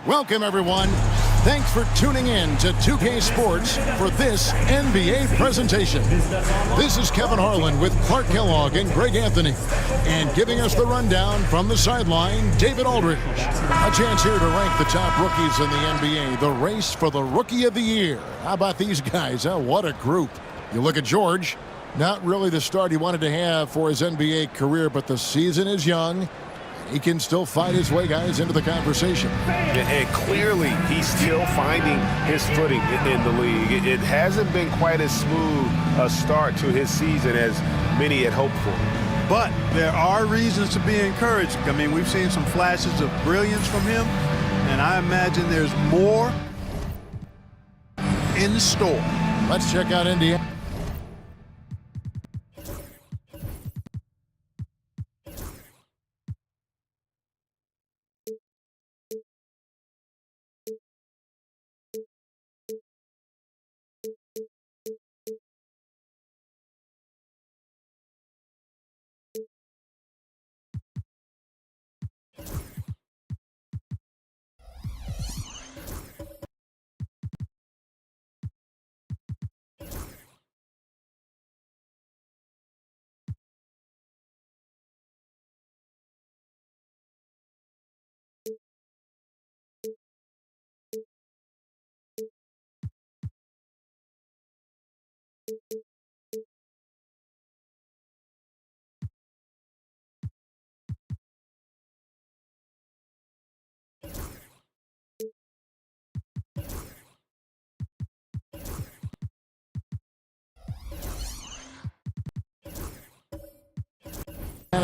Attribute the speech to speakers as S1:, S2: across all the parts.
S1: Welcome, everyone. Thanks for tuning in to 2K Sports for this NBA presentation. This is Kevin Harlan with Clark Kellogg and Greg Anthony. And giving us the rundown from the sideline, David Aldridge. A chance here to rank the top rookies in the NBA, the race for the Rookie of the Year. How about these guys, huh? What a group. You look at George, not really the start he wanted to have for his NBA career, but the season is young. He can still fight his way, guys, into the conversation.
S2: And clearly, he's still finding his footing in the league. It hasn't been quite as smooth a start to his season as many had hoped for.
S3: But there are reasons to be encouraged. I mean, we've seen some flashes of brilliance from him, and I imagine there's more in store.
S1: Let's check out Indiana.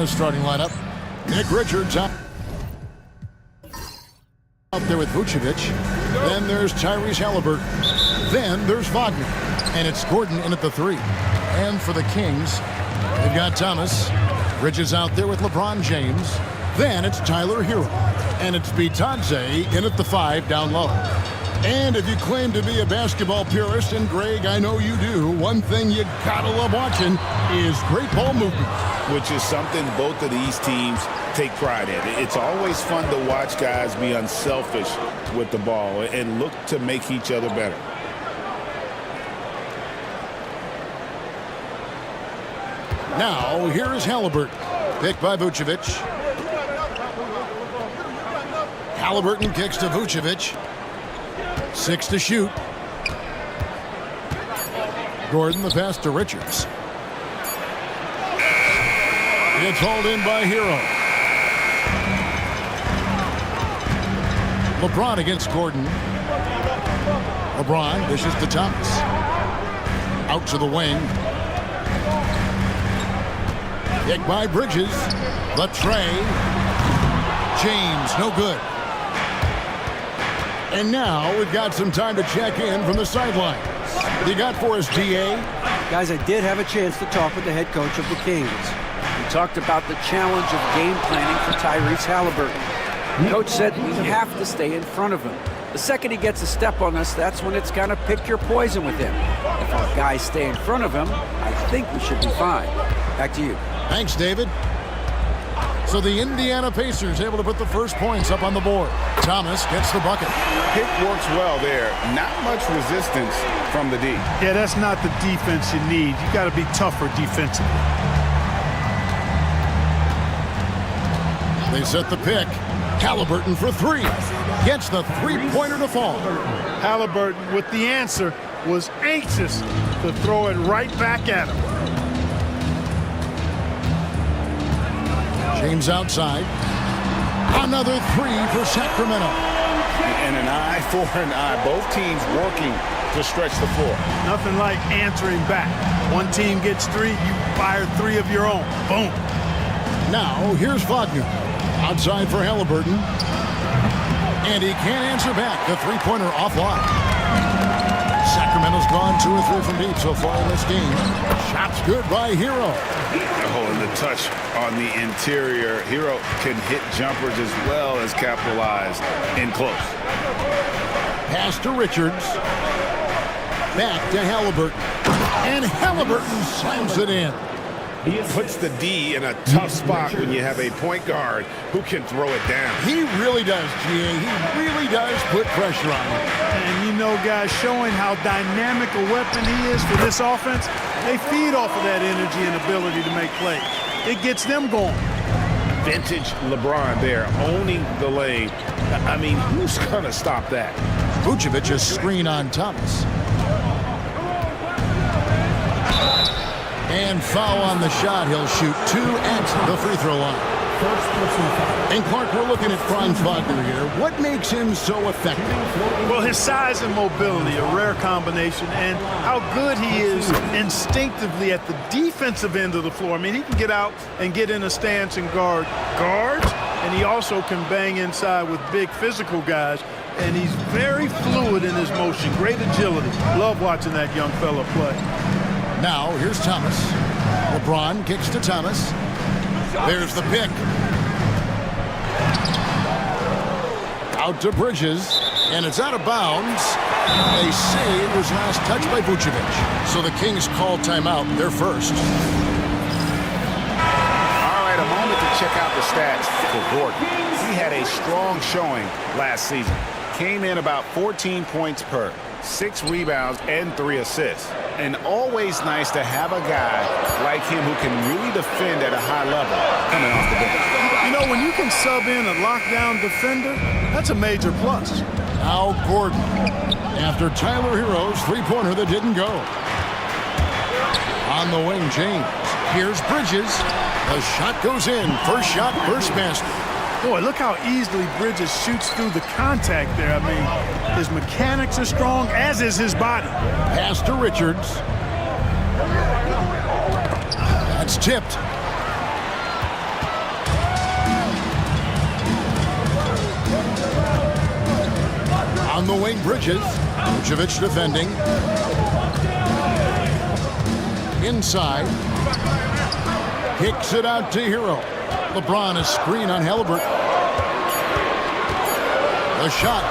S1: Starting lineup. Nick Richards out there with Vucevic. Then there's Tyrese Halliburton. Then there's Wagner. And it's Gordon in at the 3. And for the Kings, they've got Thomas. Bridges out there with LeBron James. Then it's Tyler Hero. And it's Bitadze in at the 5 down low. And if you claim to be a basketball purist, and Greg, I know you do, one thing you gotta love watching is great ball movement.
S2: Which is something both of these teams take pride in. It's always fun to watch guys be unselfish with the ball and look to make each other better.
S1: Now, here is Halliburton, picked by Vucevic. Halliburton kicks to Vucevic. 6 to shoot. Gordon, the pass to Richards. It's hauled in by Hero. LeBron against Gordon. LeBron dishes to Thomas. Out to the wing. Kick by Bridges. The tray. James, no good. And now we've got some time to check in from the sideline. What you got for us, DA?
S4: Guys, I did have a chance to talk with the head coach of the Kings. We talked about the challenge of game planning for Tyrese Halliburton. The coach said we have to stay in front of him. The second he gets a step on us, that's when it's kind of pick your poison with him. If our guys stay in front of him, I think we should be fine. Back to you.
S1: Thanks, David. So the Indiana Pacers able to put the first points up on the board. Thomas gets the bucket.
S2: Pick works well there. Not much resistance from the D.
S3: Yeah, that's not the defense you need. You got to be tougher defensively.
S1: They set the pick. Halliburton for 3. Gets the three-pointer to fall.
S3: Halliburton, with the answer, was anxious to throw it right back at him.
S1: James outside. Another 3 for Sacramento.
S2: And an eye for an eye. Both teams working to stretch the floor.
S3: Nothing like answering back. One team gets 3, you fire 3 of your own. Boom.
S1: Now, here's Wagner. Outside for Halliburton. And he can't answer back. The three-pointer offline. Sacramento's gone 2 or 3 from deep so far in this game. Shots good by Hero.
S2: Oh, and the touch on the interior. Hero can hit jumpers as well as capitalize in close.
S1: Pass to Richards. Back to Halliburton. And Halliburton slams it in.
S2: He puts the D in a tough spot when you have a point guard who can throw it down.
S1: He really does, GA. He really does put pressure on him.
S3: And you know, guys, showing how dynamic a weapon he is for this offense, they feed off of that energy and ability to make plays. It gets them going.
S2: Vintage LeBron there, owning the lane. I mean, who's going to stop that?
S1: Vucevic a screen on Thomas. And foul on the shot. He'll shoot 2 at the free throw line. And Clark, we're looking at Franz Wagner here. What makes him so effective?
S3: Well, his size and mobility, a rare combination, and how good he is instinctively at the defensive end of the floor. I mean, he can get out and get in a stance and guard guards, and he also can bang inside with big physical guys, and he's very fluid in his motion, great agility. Love watching that young fella play.
S1: Now, here's Thomas. LeBron kicks to Thomas. There's the pick. Out to Bridges, and it's out of bounds. They say it was last touched by Vucevic. So the Kings call timeout. They're first.
S2: All right, a moment to check out the stats for Gordon. He had a strong showing last season. Came in about 14 points per, 6 rebounds, and 3 assists. And always nice to have a guy like him who can really defend at a high level coming off the bench.
S3: You know, when you can sub in a lockdown defender, that's a major plus.
S1: Now Gordon, after Tyler Hero's three-pointer that didn't go. On the wing, James. Here's Bridges. The shot goes in. First shot, first basket.
S3: Boy, look how easily Bridges shoots through the contact there. I mean, his mechanics are strong, as is his body.
S1: Pass to Richards. That's tipped. On the wing, Bridges. Vucevic defending. Inside. Kicks it out to Hero. LeBron a screen on Halliburton. The shot.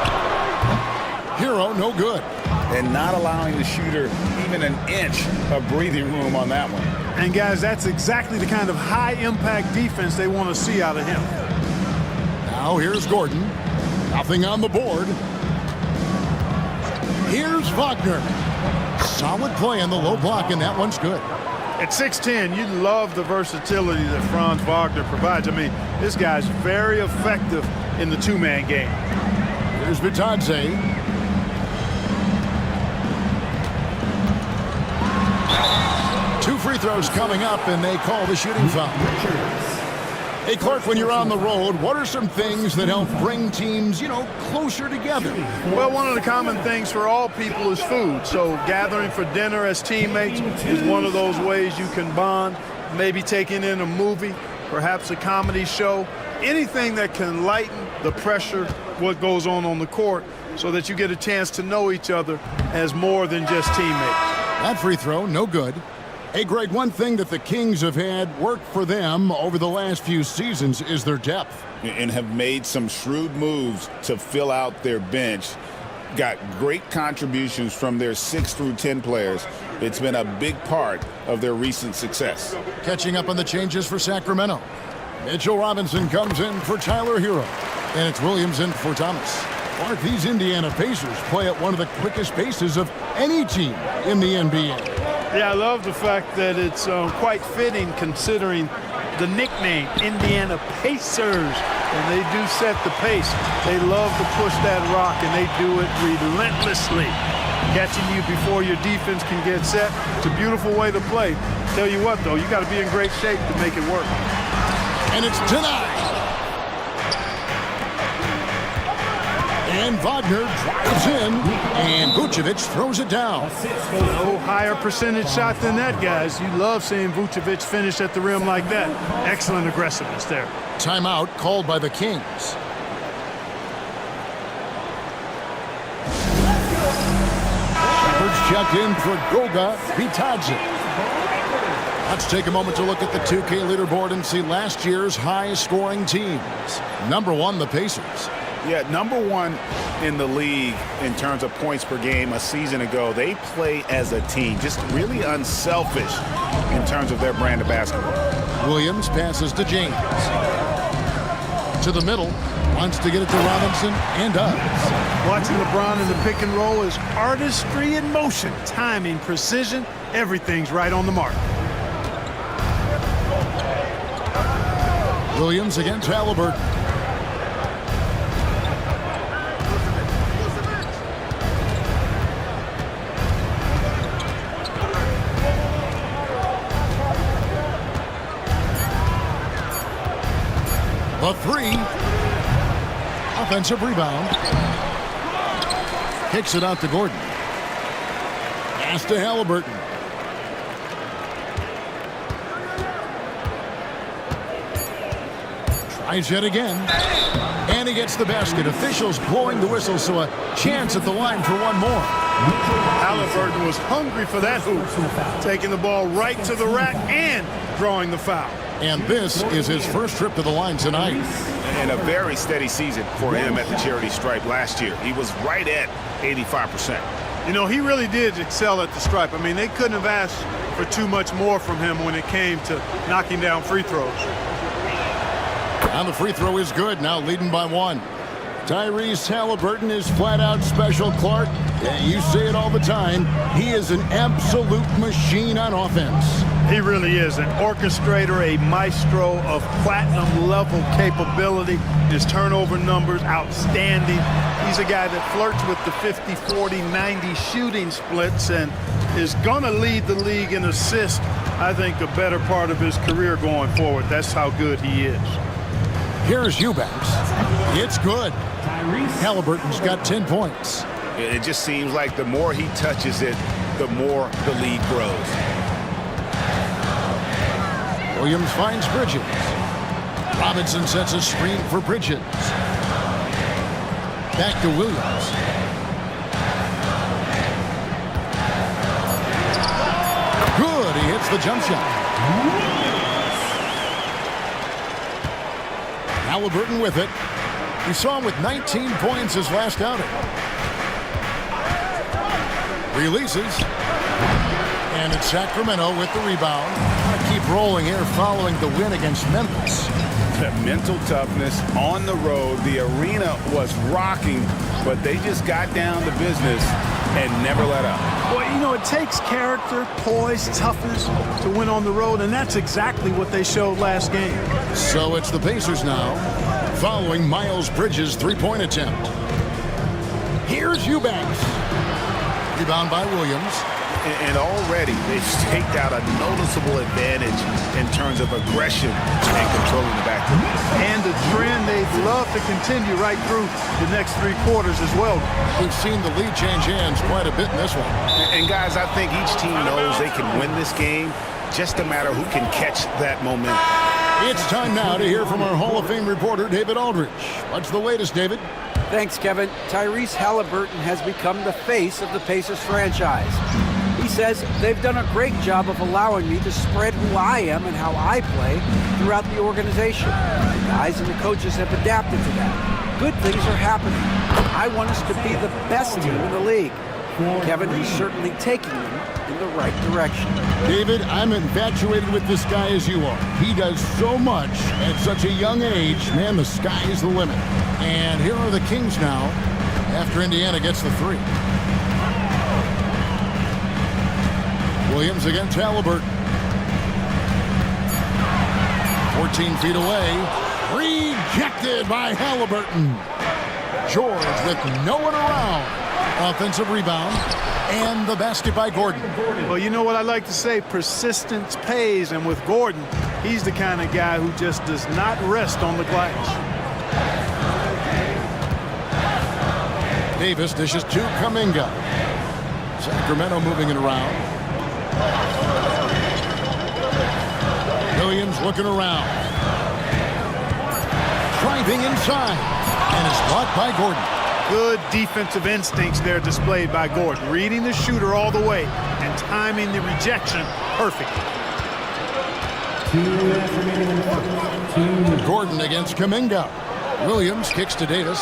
S1: Hero, no good.
S2: And not allowing the shooter even an inch of breathing room on that one.
S3: And, guys, that's exactly the kind of high-impact defense they want to see out of him.
S1: Now here's Gordon. Nothing on the board. Here's Wagner. Solid play on the low block, and that one's good.
S3: At 6'10", you love the versatility that Franz Wagner provides. I mean, this guy's very effective in the two-man game.
S1: Here's Bitadze. Two free throws coming up, and they call the shooting foul. Hey, Clark, when you're on the road, what are some things that help bring teams, closer together?
S3: Well, one of the common things for all people is food. So gathering for dinner as teammates is one of those ways you can bond. Maybe taking in a movie, perhaps a comedy show. Anything that can lighten the pressure, what goes on the court, so that you get a chance to know each other as more than just teammates.
S1: That free throw, no good. Hey, Greg, one thing that the Kings have had work for them over the last few seasons is their depth.
S2: And have made some shrewd moves to fill out their bench. Got great contributions from their 6 through 10 players. It's been a big part of their recent success.
S1: Catching up on the changes for Sacramento. Mitchell Robinson comes in for Tyler Hero. And it's Williams in for Thomas. Clark, these Indiana Pacers play at one of the quickest paces of any team in the NBA.
S3: Yeah, I love the fact that it's quite fitting considering the nickname, Indiana Pacers. And they do set the pace. They love to push that rock, and they do it relentlessly. Catching you before your defense can get set. It's a beautiful way to play. Tell you what, though, you got to be in great shape to make it work.
S1: And it's denied. And Wagner drives in, and Vucevic throws it down.
S3: No higher percentage shot than that, guys. You love seeing Vucevic finish at the rim like that. Excellent aggressiveness there.
S1: Timeout called by the Kings. Shepard's checked in for Goga Bitadze. Let's take a moment to look at the 2K leaderboard and see last year's high-scoring teams. Number 1, the Pacers.
S2: Yeah, number 1 in the league in terms of points per game a season ago. They play as a team, just really unselfish in terms of their brand of basketball.
S1: Williams passes to James. To the middle, wants to get it to Robinson, and does.
S3: Watching LeBron in the pick and roll is artistry in motion. Timing, precision, everything's right on the mark.
S1: Williams against Halliburton. The 3. Offensive rebound. Kicks it out to Gordon. Pass to Halliburton. Tries yet again. And he gets the basket. Officials blowing the whistle, so a chance at the line for one more.
S3: Halliburton was hungry for that hoop. Taking the ball right to the rack and drawing the foul.
S1: And this is his first trip to the line tonight.
S2: And a very steady season for him at the charity stripe last year. He was right at 85%.
S3: You know, he really did excel at the stripe. I mean, they couldn't have asked for too much more from him when it came to knocking down free throws.
S1: And the free throw is good, now leading by 1. Tyrese Halliburton is flat out special, Clark. You say it all the time. He is an absolute machine on offense.
S3: He really is an orchestrator, a maestro of platinum-level capability. His turnover numbers, outstanding. He's a guy that flirts with the 50, 40, 90 shooting splits and is going to lead the league in assists, I think, a better part of his career going forward. That's how good he is.
S1: Here's Eubanks. It's good. Halliburton's got 10 points.
S2: It just seems like the more he touches it, the more the lead grows.
S1: Williams finds Bridges. Robinson sets a screen for Bridges. Back to Williams. Good, he hits the jump shot. Halliburton with it. We saw him with 19 points his last outing. Releases. And it's Sacramento with the rebound. Keep rolling here following the win against Memphis.
S2: The mental toughness on the road. The arena was rocking, but they just got down to business and never let up.
S3: Well, you know, it takes character, poise, toughness to win on the road, and that's exactly what they showed last game.
S1: So it's the Pacers now, following Miles Bridges' three-point attempt. Here's Eubanks. Rebound by Williams.
S2: And already they've staked out a noticeable advantage in terms of aggression and controlling the backcourt.
S3: And a trend they'd love to continue right through the next 3 quarters as well.
S1: We've seen the lead change hands quite a bit in this one.
S2: And guys, I think each team knows they can win this game, just a matter who can catch that momentum.
S1: It's time now to hear from our Hall of Fame reporter, David Aldridge. What's the latest, David?
S4: Thanks, Kevin. Tyrese Halliburton has become the face of the Pacers franchise. He says they've done a great job of allowing me to spread who I am and how I play throughout the organization. The guys and the coaches have adapted to that. Good things are happening. I want us to be the best team in the league. Kevin is certainly taking them in the right direction.
S1: David, I'm infatuated with this guy as you are. He does so much at such a young age. Man, the sky is the limit. And here are the Kings now after Indiana gets the 3. Williams against Halliburton. 14 feet away. Rejected by Halliburton. George with no one around. Offensive rebound. And the basket by Gordon.
S3: Well, you know what I like to say? Persistence pays. And with Gordon, he's the kind of guy who just does not rest on the glass.
S1: Davis dishes to Kuminga. Sacramento moving it around. Williams looking around. Driving inside. And is blocked by Gordon.
S3: Good defensive instincts there displayed by Gordon. Reading the shooter all the way and timing the rejection perfectly.
S1: Gordon against Kuminga. Williams kicks to Davis.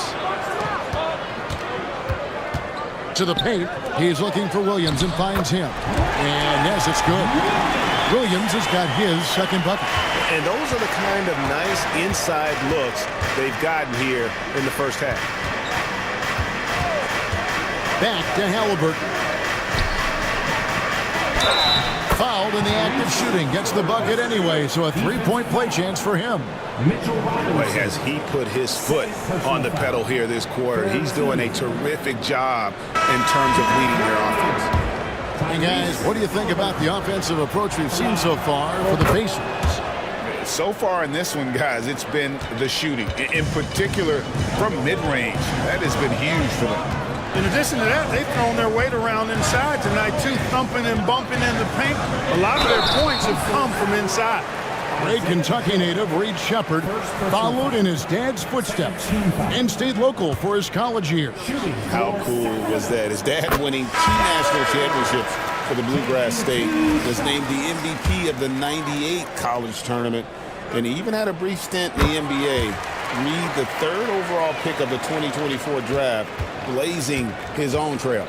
S1: To the paint. He's looking for Williams and finds him. And yes, it's good. Williams has got his second bucket.
S2: And those are the kind of nice inside looks they've gotten here in the first half.
S1: Back to Halliburton. Fouled in the act of shooting. Gets the bucket anyway, so a three-point play chance for him.
S2: Boy, has he put his foot on the pedal here this quarter. He's doing a terrific job in terms of leading their offense.
S1: Hey guys, what do you think about the offensive approach we've seen so far for the Pacers?
S2: So far in this one, guys, it's been the shooting. In particular, from mid-range. That has been huge for them.
S3: In addition to that, they've thrown their weight around inside tonight, too, thumping and bumping in the paint. A lot of their points have come from inside.
S1: Great Kentucky native Reed Sheppard followed in his dad's footsteps and stayed local for his college years.
S2: How cool was that? His dad winning 2 national championships for the Bluegrass State, was named the MVP of the '98 college tournament, and he even had a brief stint in the NBA. Reed, the 3rd overall pick of the 2024 draft, blazing his own trail.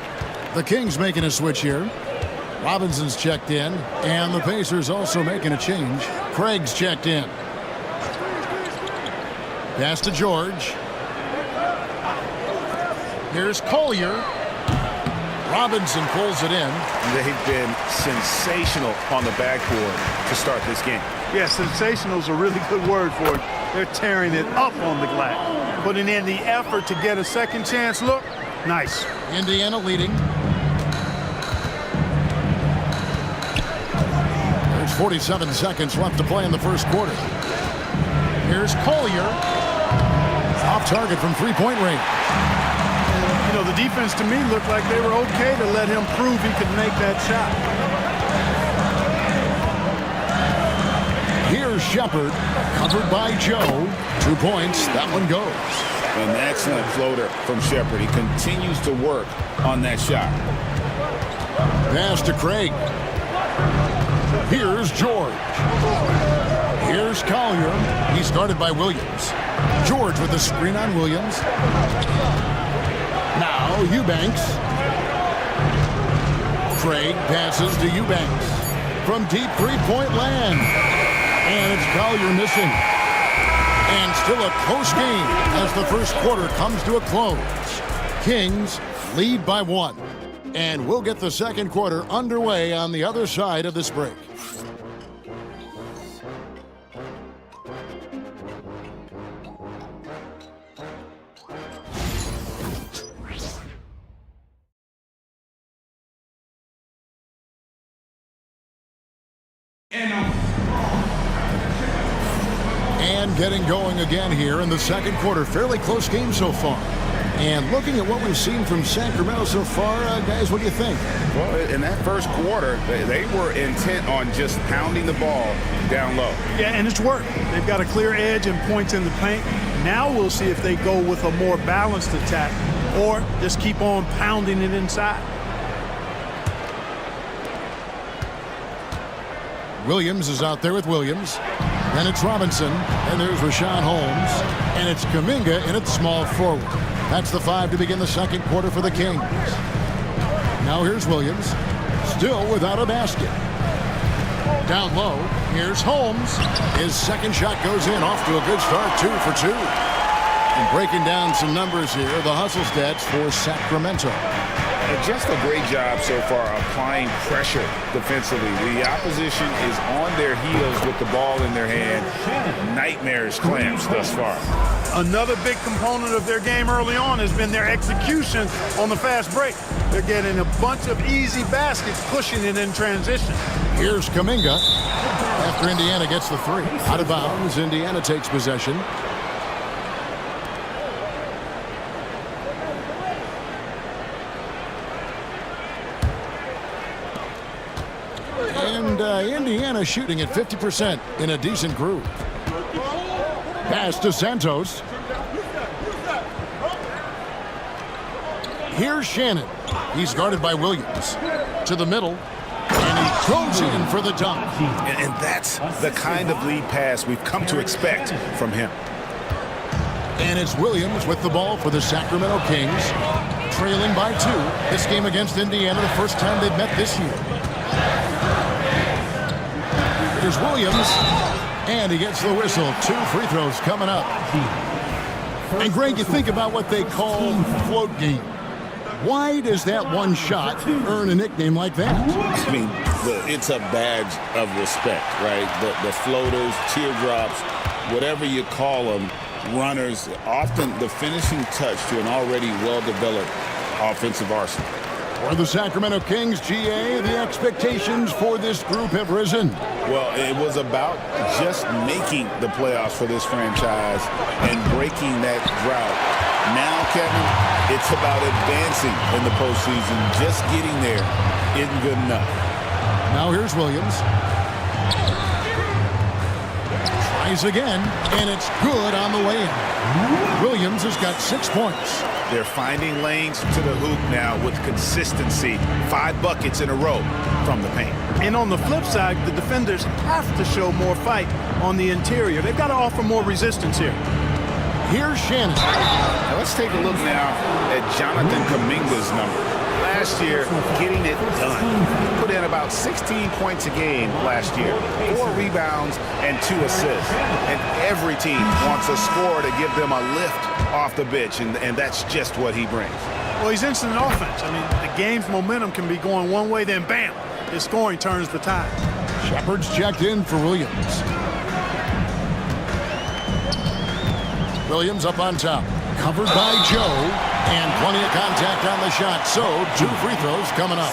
S1: The Kings making a switch here. Robinson's checked in, and the Pacers also making a change. Craig's checked in. Pass to George. Here's Collier. Robinson pulls it in.
S2: They've been sensational on the backboard to start this game.
S3: Yeah, sensational is a really good word for it. They're tearing it up on the glass. Putting in the effort to get a second chance look. Nice.
S1: Indiana leading. There's 47 seconds left to play in the first quarter. Here's Collier. Off target from three-point range.
S3: You know, the defense to me looked like they were okay to let him prove he could make that shot.
S1: Here's Sheppard, covered by Joe. 2 points, that one goes.
S2: An excellent floater from Sheppard. He continues to work on that shot.
S1: Pass to Craig. Here's George. Here's Collier. He's guarded by Williams. George with the screen on Williams. Now Eubanks. Craig passes to Eubanks. From deep three-point land. And it's Collier missing. And still a close game as the first quarter comes to a close. Kings lead by 1. And we'll get the second quarter underway on the other side of this break. And getting going again here in the second quarter. Fairly close game so far. And looking at what we've seen from Sacramento so far, guys, what do you think?
S2: Well, in that first quarter, they were intent on just pounding the ball down low.
S3: Yeah, and it's worked. They've got a clear edge and points in the paint. Now we'll see if they go with a more balanced attack or just keep on pounding it inside.
S1: Williams is out there with Williams. Then it's Robinson. And there's Rashawn Holmes. And it's Kuminga in its small forward. That's the 5 to begin the second quarter for the Kings. Now here's Williams. Still without a basket. Down low. Here's Holmes. His second shot goes in. Off to a good start. 2 for 2. And breaking down some numbers here. The hustle stats for Sacramento.
S2: And just a great job so far applying pressure defensively. The opposition is on their heels with the ball in their hand. Nightmarish clamps thus far.
S3: Another big component of their game early on has been their execution on the fast break. They're getting a bunch of easy baskets, pushing it in transition.
S1: Here's Kuminga. After Indiana gets the 3. Out of bounds, Indiana takes possession. Indiana shooting at 50% in a decent groove. Pass to Santos. Here's Shannon. He's guarded by Williams. To the middle. And he goes in for the dunk.
S2: And that's the kind of lead pass we've come to expect from him.
S1: And it's Williams with the ball for the Sacramento Kings. Trailing by 2. This game against Indiana, the first time they've met this year. Here's Williams. And he gets the whistle. 2 free throws coming up. And Greg, you think about what they call float game. Why does that one shot earn a nickname like that?
S5: I mean, it's a badge of respect, right? The floaters, teardrops, whatever you call them, runners, often the finishing touch to an already well-developed offensive arsenal.
S1: For the Sacramento Kings, GA, the expectations for this group have risen.
S5: Well, it was about just making the playoffs for this franchise and breaking that drought. Now, Kevin, it's about advancing in the postseason. Just getting there isn't good enough.
S1: Now here's Williams. Tries again, and it's good on the way in. Williams has got 6 points.
S2: They're finding lanes to the hoop now with consistency. 5 buckets in a row from the paint.
S3: And on the flip side, the defenders have to show more fight on the interior. They've got to offer more resistance here.
S1: Here's Shannon.
S2: Now let's take a look now at Jonathan Kuminga's number. Last year, getting it done. Put in about 16 points a game last year, 4 rebounds and 2 assists. And every team wants a scorer to give them a lift off the bench, and that's just what he brings.
S3: Well, he's instant offense. I mean, the game's momentum can be going one way, then bam, his scoring turns the tide.
S1: Shepard's checked in for Williams. Williams up on top. Covered by Joe. And plenty of contact on the shot. So, 2 free throws coming up.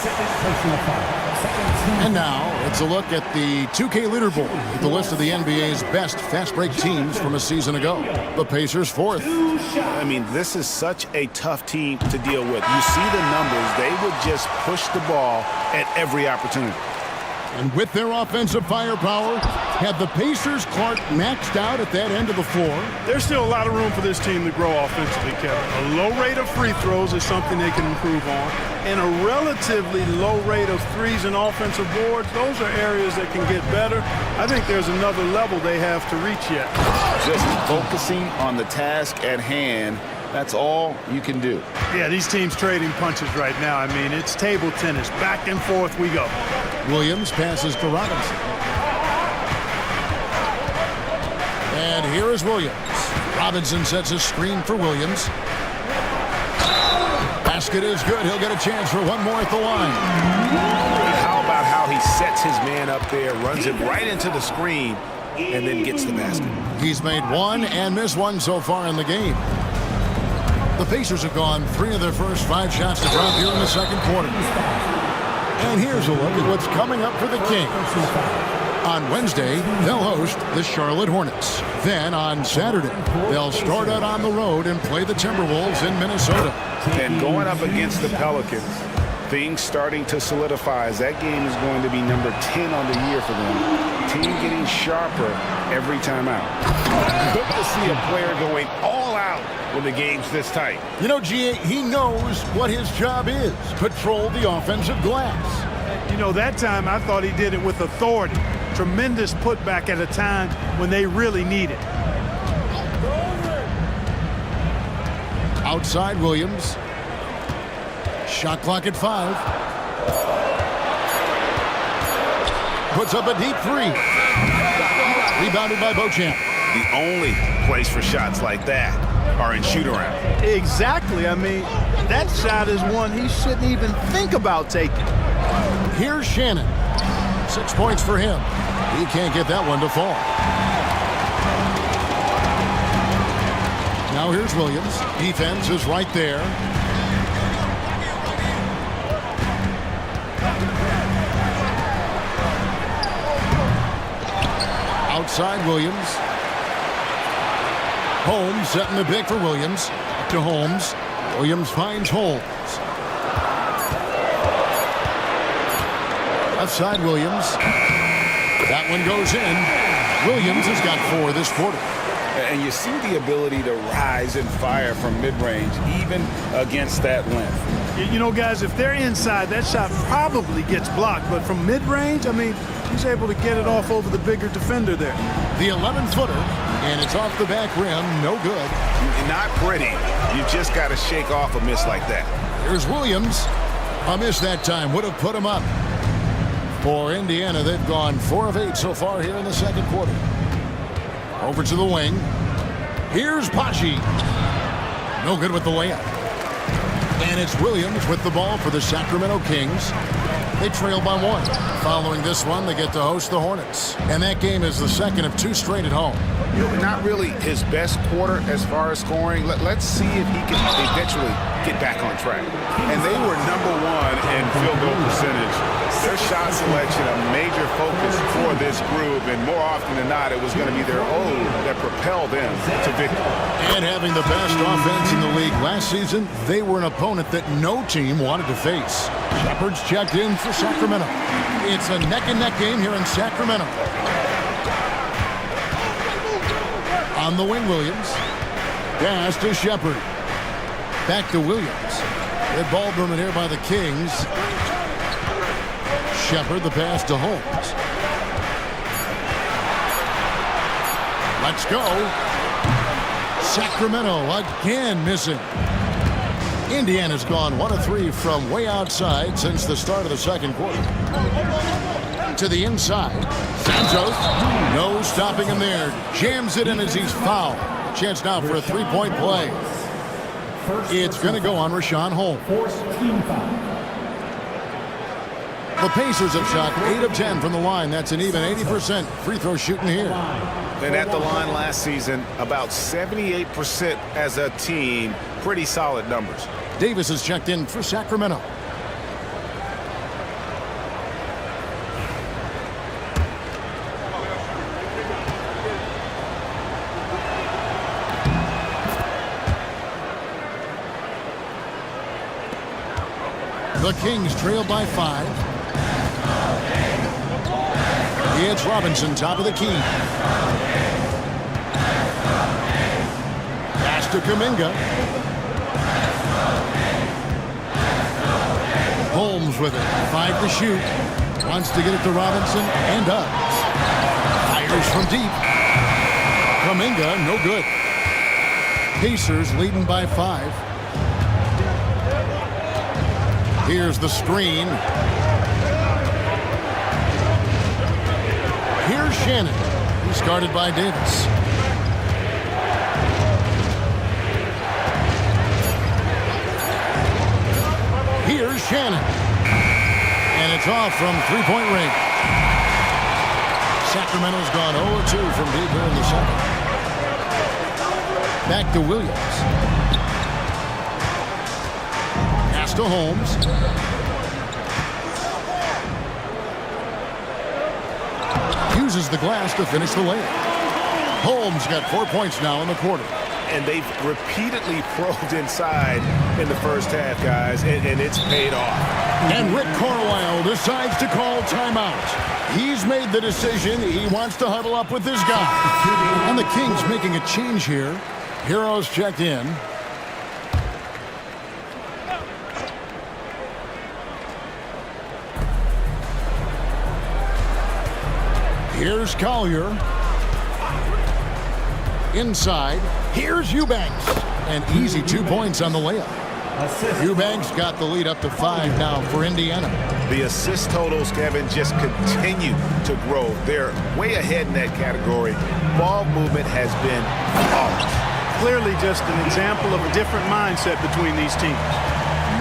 S1: And now, it's a look at the 2K leaderboard with the list of the NBA's best fast break teams from a season ago. The Pacers 4th.
S2: I mean, this is such a tough team to deal with. You see the numbers. They would just push the ball at every opportunity.
S1: And with their offensive firepower, have the Pacers, Clark, maxed out at that end of the floor?
S3: There's still a lot of room for this team to grow offensively, Kevin. A low rate of free throws is something they can improve on. And a relatively low rate of threes and offensive boards, those are areas that can get better. I think there's another level they have to reach yet.
S2: Just focusing on the task at hand, that's all you can do.
S3: Yeah, these teams trading punches right now. I mean, it's table tennis. Back and forth we go.
S1: Williams passes to Robinson. And here is Williams. Robinson sets a screen for Williams. Basket is good. He'll get a chance for one more at the line.
S2: How about how he sets his man up there, runs him right into the screen, and then gets the basket.
S1: He's made 1 and missed 1 so far in the game. The Pacers have gone 3 of their first 5 shots to drop here in the second quarter. And here's a look at what's coming up for the Kings. On Wednesday, they'll host the Charlotte Hornets. Then on Saturday, they'll start out on the road and play the Timberwolves in Minnesota.
S2: And going up against the Pelicans, things starting to solidify as that game is going to be number 10 on the year for them. Team getting sharper every time out. Good to see a player going all out when the game's this tight.
S1: You know, GA, he knows what his job is. Patrol the offensive glass.
S3: You know, that time I thought he did it with authority. Tremendous putback at a time when they really need it.
S1: Outside Williams. Shot clock at 5. Puts up a deep 3. Rebounded by Beauchamp.
S2: The only place for shots like that are in shoot-around.
S3: Exactly. I mean, that shot is one he shouldn't even think about taking.
S1: Here's Shannon. 6 points for him. He can't get that one to fall. Now here's Williams. Defense is right there. Outside Williams. Holmes setting the pick for Williams. To Holmes. Williams finds Holmes. Left side Williams. That one goes in. Williams has got 4 this quarter.
S5: And you see the ability to rise and fire from mid-range, even against that length.
S3: You know, guys, if they're inside, that shot probably gets blocked. But from mid-range, I mean, he's able to get it off over the bigger defender there.
S1: The 11-footer, and it's off the back rim. No good.
S2: Not pretty. You just got to shake off a miss like that.
S1: Here's Williams. A miss that time would have put him up. For Indiana, they've gone 4 of 8 so far here in the second quarter. Over to the wing. Here's Pachi. No good with the layup. And it's Williams with the ball for the Sacramento Kings. They trail by 1. Following this one, they get to host the Hornets. And that game is the second of 2 straight at home.
S2: Not really his best quarter as far as scoring. Let's see if he can eventually get back on track. And they were number 1 in field goal percentage. Their shot selection a major focus for this group, and more often than not, it was going to be their own that propelled them to victory.
S1: And having the best offense in the league last season, they were an opponent that no team wanted to face. Shepard's checked in for Sacramento. It's a neck-and-neck game here in Sacramento. On the wing, Williams. Pass to Shepard. Back to Williams. Good ball movement here by the Kings. Shepard, the pass to Holmes. Let's go. Sacramento again missing. Indiana's gone 1 of 3 from way outside since the start of the second quarter. To the inside. Santos. No stopping him there. Jams it in as he's fouled. Chance now for a 3-point play. It's going to go on Richaun Holmes. The Pacers have shot 8 of 10 from the line. That's an even 80% free throw shooting here.
S2: And at the line last season, about 78% as a team. Pretty solid numbers.
S1: Davis has checked in for Sacramento. The Kings trail by 5. It's Robinson, top of the key. Pass to Kuminga. Holmes with it. 5 to shoot. Wants to get it to Robinson and does. Fires from deep. Kuminga, no good. Pacers leading by 5. Here's the screen. Here's Shannon. He's guarded by Davis. Here's Shannon. And it's off from three-point range. Sacramento's gone 0-2 from deep here in the second. Back to Williams. Pass to Holmes. Uses the glass to finish the layup. Holmes got 4 points now in the quarter.
S2: And they've repeatedly probed inside in the first half, guys, and it's paid off.
S1: And Rick Carlisle decides to call timeout. He's made the decision. He wants to huddle up with this guy. And the Kings making a change here. Heroes checked in. Here's Collier. Inside. Here's Eubanks. An easy 2 points on the layup. Eubanks got the lead up to 5 now for Indiana.
S2: The assist totals, Kevin, just continue to grow. They're way ahead in that category. Ball movement has been flawless.
S3: Clearly just an example of a different mindset between these teams.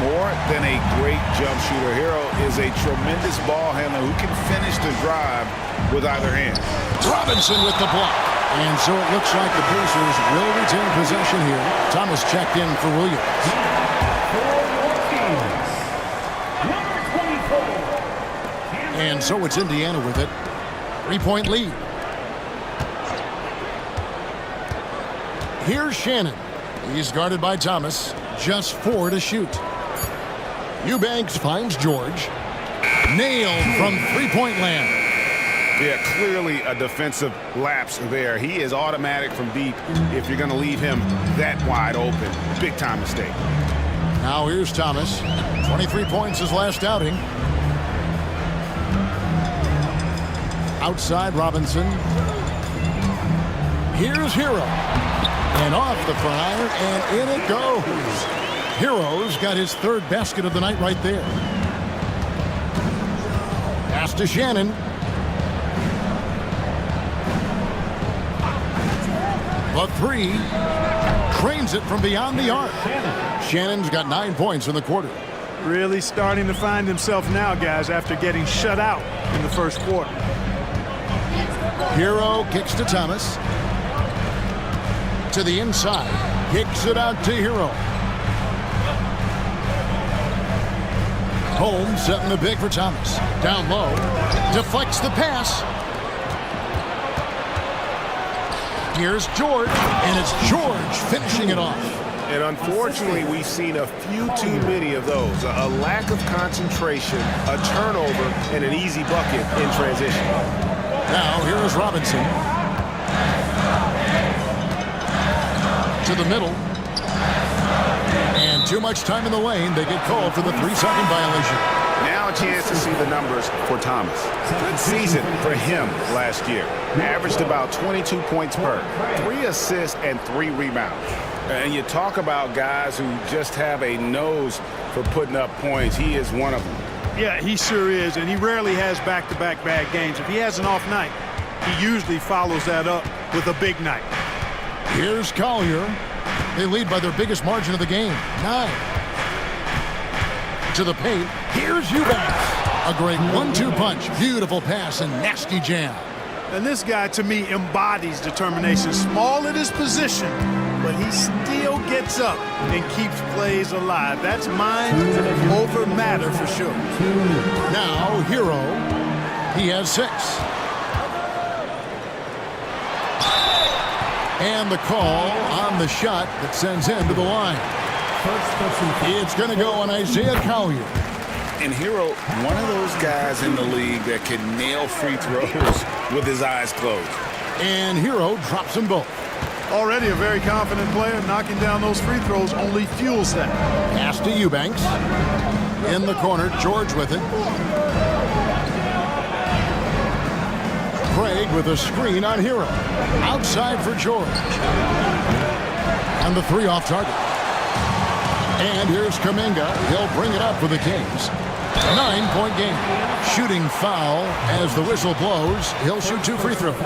S2: More than a great jump shooter, Hero is a tremendous ball handler who can finish the drive with either hand.
S1: Robinson with the block. And so it looks like the Pacers will retain possession here. Thomas checked in for Williams. And so it's Indiana with it. 3-point lead. Here's Shannon. He's guarded by Thomas. Just 4 to shoot. Eubanks finds George. Nailed from three-point land.
S2: Yeah, clearly a defensive lapse there. He is automatic from deep if you're going to leave him that wide open. Big time mistake.
S1: Now here's Thomas. 23 points his last outing. Outside Robinson. Here's Hero. And off the fryer, and in it goes. Hero's got his third basket of the night right there. Pass to Shannon. The three. Trains it from beyond the arc. Shannon's got 9 points in the quarter.
S3: Really starting to find himself now, guys, after getting shut out in the first quarter.
S1: Hero kicks to Thomas. To the inside. Kicks it out to Hero. Holmes setting the pick for Thomas. Down low. Deflects the pass. Here's George. And it's George finishing it off.
S2: And unfortunately, we've seen a few too many of those. A lack of concentration, a turnover, and an easy bucket in transition.
S1: Now here is Robinson. To the middle. And too much time in the lane. They get called for the 3-second violation.
S2: Now a chance to see the numbers for Thomas. Good season for him last year. Averaged about 22 points per, 3 assists and 3 rebounds. And you talk about guys who just have a nose for putting up points. He is one of them.
S3: Yeah, he sure is, and he rarely has back-to-back bad games. If he has an off night, he usually follows that up with a big night.
S1: Here's Collier. They lead by their biggest margin of the game, 9. To the paint. Here's Eubanks. A great 1-2 punch. Beautiful pass and nasty jam.
S3: And this guy, to me, embodies determination. Small at his position, but he still gets up and keeps plays alive. That's mind over matter for sure.
S1: Now, Hero. He has 6. And the call on the shot that sends him to the line. It's going to go on Isaiah Collier.
S5: And Hero, one of those guys in the league that can nail free throws with his eyes closed.
S1: And Hero drops them both.
S3: Already a very confident player. Knocking down those free throws only fuels that.
S1: Pass to Eubanks. In the corner, George with it. Craig with a screen on Hero. Outside for George. And the 3 off target. And here's Kuminga. He'll bring it up for the Kings. 9-point game. Shooting foul as the whistle blows. He'll shoot 2 free throws.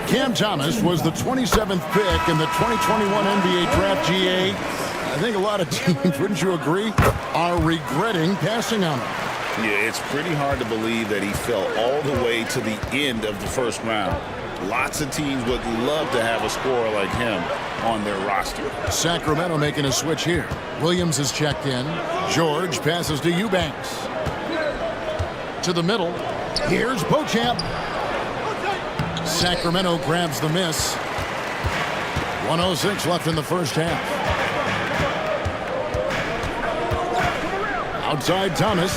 S1: Cam Thomas was the 27th pick in the 2021 NBA Draft. GA. I think a lot of teams, wouldn't you agree, are regretting passing on him.
S5: Yeah, it's pretty hard to believe that he fell all the way to the end of the first round. Lots of teams would love to have a scorer like him on their roster.
S1: Sacramento making a switch here. Williams is checked in. George passes to Eubanks. To the middle. Here's Beauchamp. Sacramento grabs the miss. 1:06 left in the first half. Outside Thomas.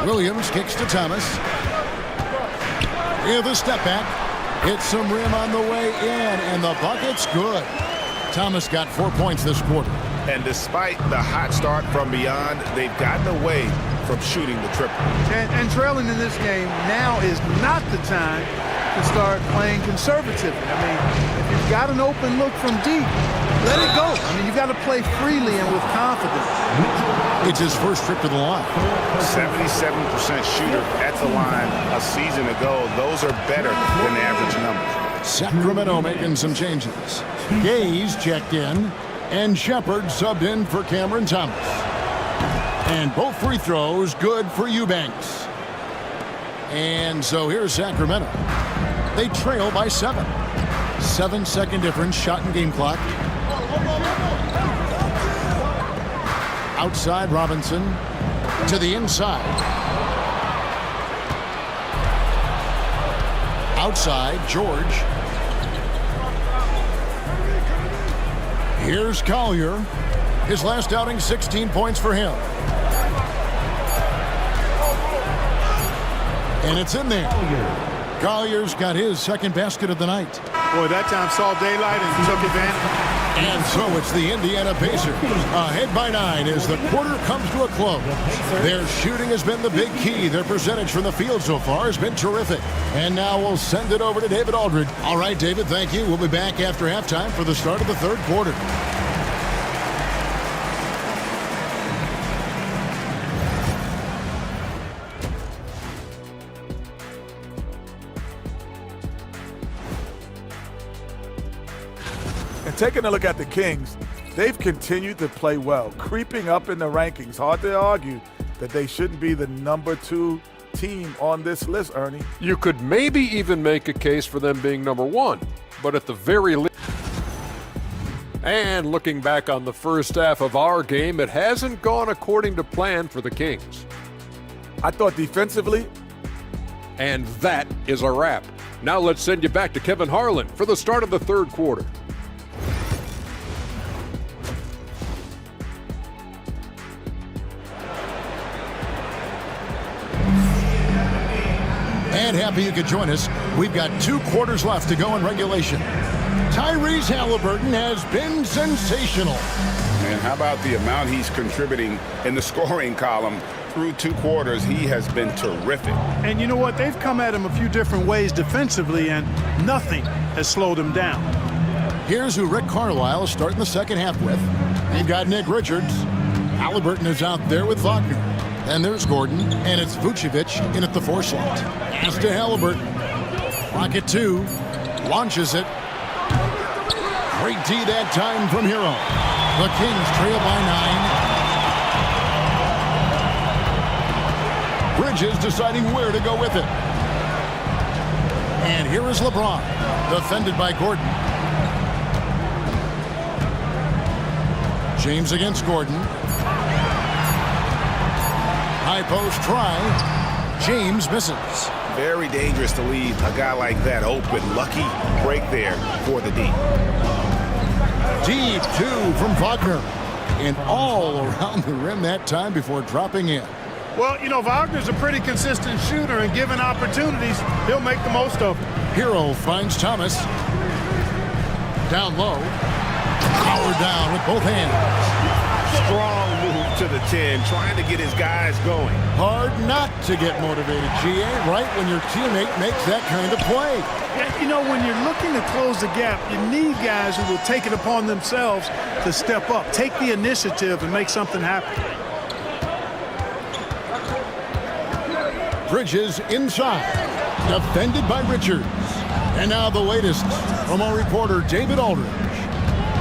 S1: Williams kicks to Thomas. With a step back. Hits some rim on the way in, and the bucket's good. Thomas got 4 points this quarter.
S2: And despite the hot start from beyond, they've gotten away from shooting the triple.
S3: And trailing in this game now is not the time to start playing conservatively. I mean, if you've got an open look from deep, let it go. I mean, you've got to play freely and with confidence.
S1: It's his first trip to the line.
S2: 77% shooter at the line a season ago. Those are better than the average numbers.
S1: Sacramento making some changes. Gaze checked in, and Shepard subbed in for Cameron Thomas. And both free throws good for Eubanks. And so here's Sacramento. They trail by 7. 7-second difference, shot and game clock. Outside Robinson to the inside. Outside George. Here's Collier. His last outing, 16 points for him. And it's in there. Collier's got his second basket of the night.
S3: Boy, that time saw daylight and took advantage.
S1: And so it's the Indiana Pacers ahead by 9 as the quarter comes to a close. Their shooting has been the big key. Their percentage from the field so far has been terrific. And now we'll send it over to David Aldridge. All right, David, thank you. We'll be back after halftime for the start of the third quarter.
S6: And taking a look at the Kings, they've continued to play well, creeping up in the rankings. Hard to argue that they shouldn't be the number 2 team on this list, Ernie.
S7: You could maybe even make a case for them being number 1, but at the very least. And looking back on the first half of our game, it hasn't gone according to plan for the Kings.
S6: I thought defensively.
S7: And that is a wrap. Now let's send you back to Kevin Harlan for the start of the third quarter.
S1: And happy you could join us. We've got 2 quarters left to go in regulation. Tyrese Haliburton has been sensational.
S2: And how about the amount he's contributing in the scoring column? Through 2 quarters, he has been terrific.
S3: And you know what? They've come at him a few different ways defensively, and nothing has slowed him down.
S1: Here's who Rick Carlisle is starting the second half with. You've got Nick Richards. Haliburton is out there with Wagner. And there's Gordon, and it's Vucevic in at the 4 slot. Pass to Haliburton. Clock at 2. Launches it. Great D that time from Hero. The Kings trail by 9. Bridges deciding where to go with it. And here is LeBron, defended by Gordon. James against Gordon. High post try. James misses.
S2: Very dangerous to leave a guy like that open. Lucky break there for the D.
S1: Deep 2 from Wagner. And all around the rim that time before dropping in.
S3: Well, you know, Wagner's a pretty consistent shooter, and given opportunities, he'll make the most of them.
S1: Hero finds Thomas. Down low. Powered down with both hands.
S2: Strong move to the 10, trying to get his guys going.
S1: Hard not to get motivated, GA, right when your teammate makes that kind of play.
S3: Yeah, you know, when you're looking to close the gap, you need guys who will take it upon themselves to step up, take the initiative, and make something happen.
S1: Bridges inside, defended by Richards. And now the latest from our reporter, David Aldridge.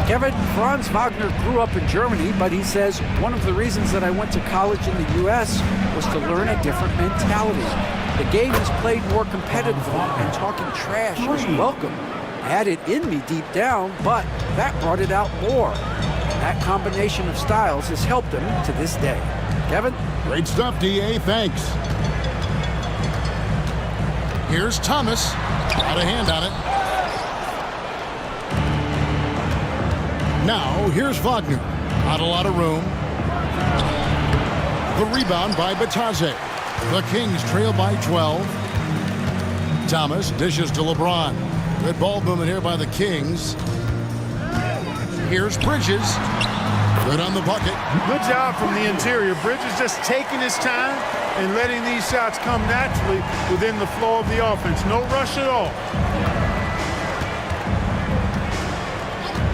S4: Kevin, Franz Wagner grew up in Germany, but he says one of the reasons that I went to college in the U.S. was to learn a different mentality. The game is played more competitively, and talking trash is welcome. I had it in me deep down, but that brought it out more. That combination of styles has helped him to this day. Kevin?
S1: Great stuff, DA. Thanks. Here's Thomas. Got a hand on it. Now, here's Wagner. Not a lot of room. The rebound by Batadze. The Kings trail by 12. Thomas dishes to LeBron. Good ball movement here by the Kings. Here's Bridges. Good on the bucket.
S3: Good job from the interior. Bridges just taking his time and letting these shots come naturally within the flow of the offense. No rush at all.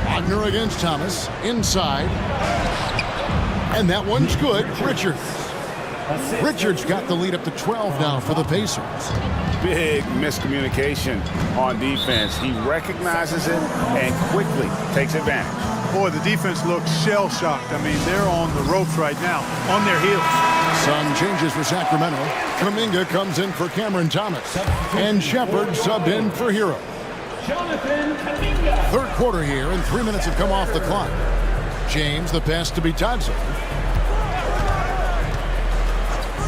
S1: Wagner against Thomas, inside. And that one's good. Richards got the lead up to 12 now for the Pacers.
S2: Big miscommunication on defense. He recognizes it and quickly takes advantage.
S3: Boy, the defense looks shell-shocked. I mean, they're on the ropes right now, on their heels.
S1: Some changes for Sacramento. Kuminga comes in for Cameron Thomas. And Shepard subbed in for Hero. Third quarter here, and 3 minutes have come off the clock. James, the pass to Batadze.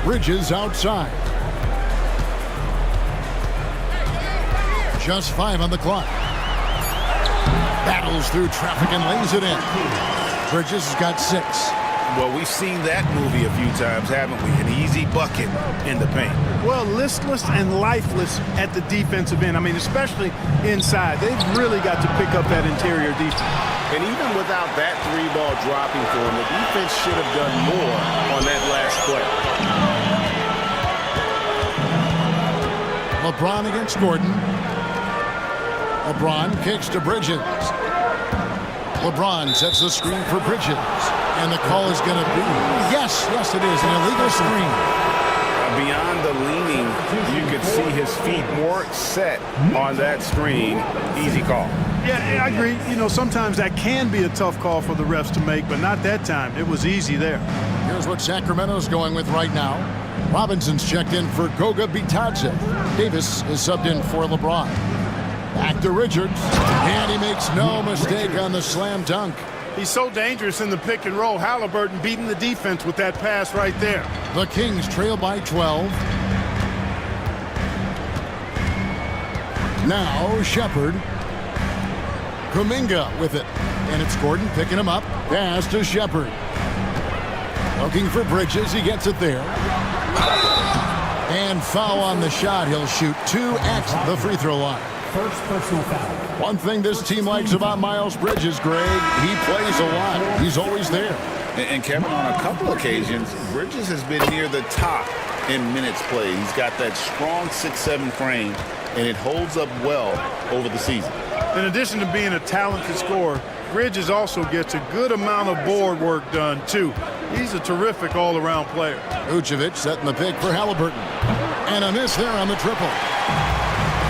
S1: Bridges outside. Just 5 on the clock. Battles through traffic and lays it in. Bridges has got 6.
S2: Well, we've seen that movie a few times, haven't we? An easy bucket in the paint.
S3: well, listless and lifeless at the defensive end. I mean, especially inside. They've really got to pick up that interior defense.
S2: And even without that 3-ball dropping for him, the defense should have done more on that last play.
S1: LeBron against Gordon. LeBron kicks to Bridges. LeBron sets the screen for Bridges. And the call is going to be, yes, it is, an illegal screen.
S2: Beyond the leaning, you could see his feet weren't set on that screen. Easy call.
S3: Yeah, I agree. You know, sometimes that can be a tough call for the refs to make, but not that time. It was easy there.
S1: Here's what Sacramento's going with right now. Robinson's checked in for Goga Bitadze. Davis is subbed in for LeBron. Back to Richards, and he makes no mistake on the slam dunk.
S3: He's so dangerous in the pick and roll. Halliburton beating the defense with that pass right there.
S1: The Kings trail by 12. Now Shepherd. Kuminga with it. And it's Gordon picking him up. Pass to Shepherd. Looking for Bridges. He gets it there. And foul on the shot. He'll shoot 2 at the free throw line.
S8: First personal foul.
S1: One thing this team likes about Miles Bridges, Greg, he plays a lot. He's always there.
S5: And Kevin, on a couple occasions, Bridges has been near the top in minutes played. He's got that strong 6'7" frame, and it holds up well over the season.
S3: In addition to being a talented scorer, Bridges also gets a good amount of board work done, too. He's a terrific all-around player.
S1: Vucevic setting the pick for Halliburton. And a miss there on the triple.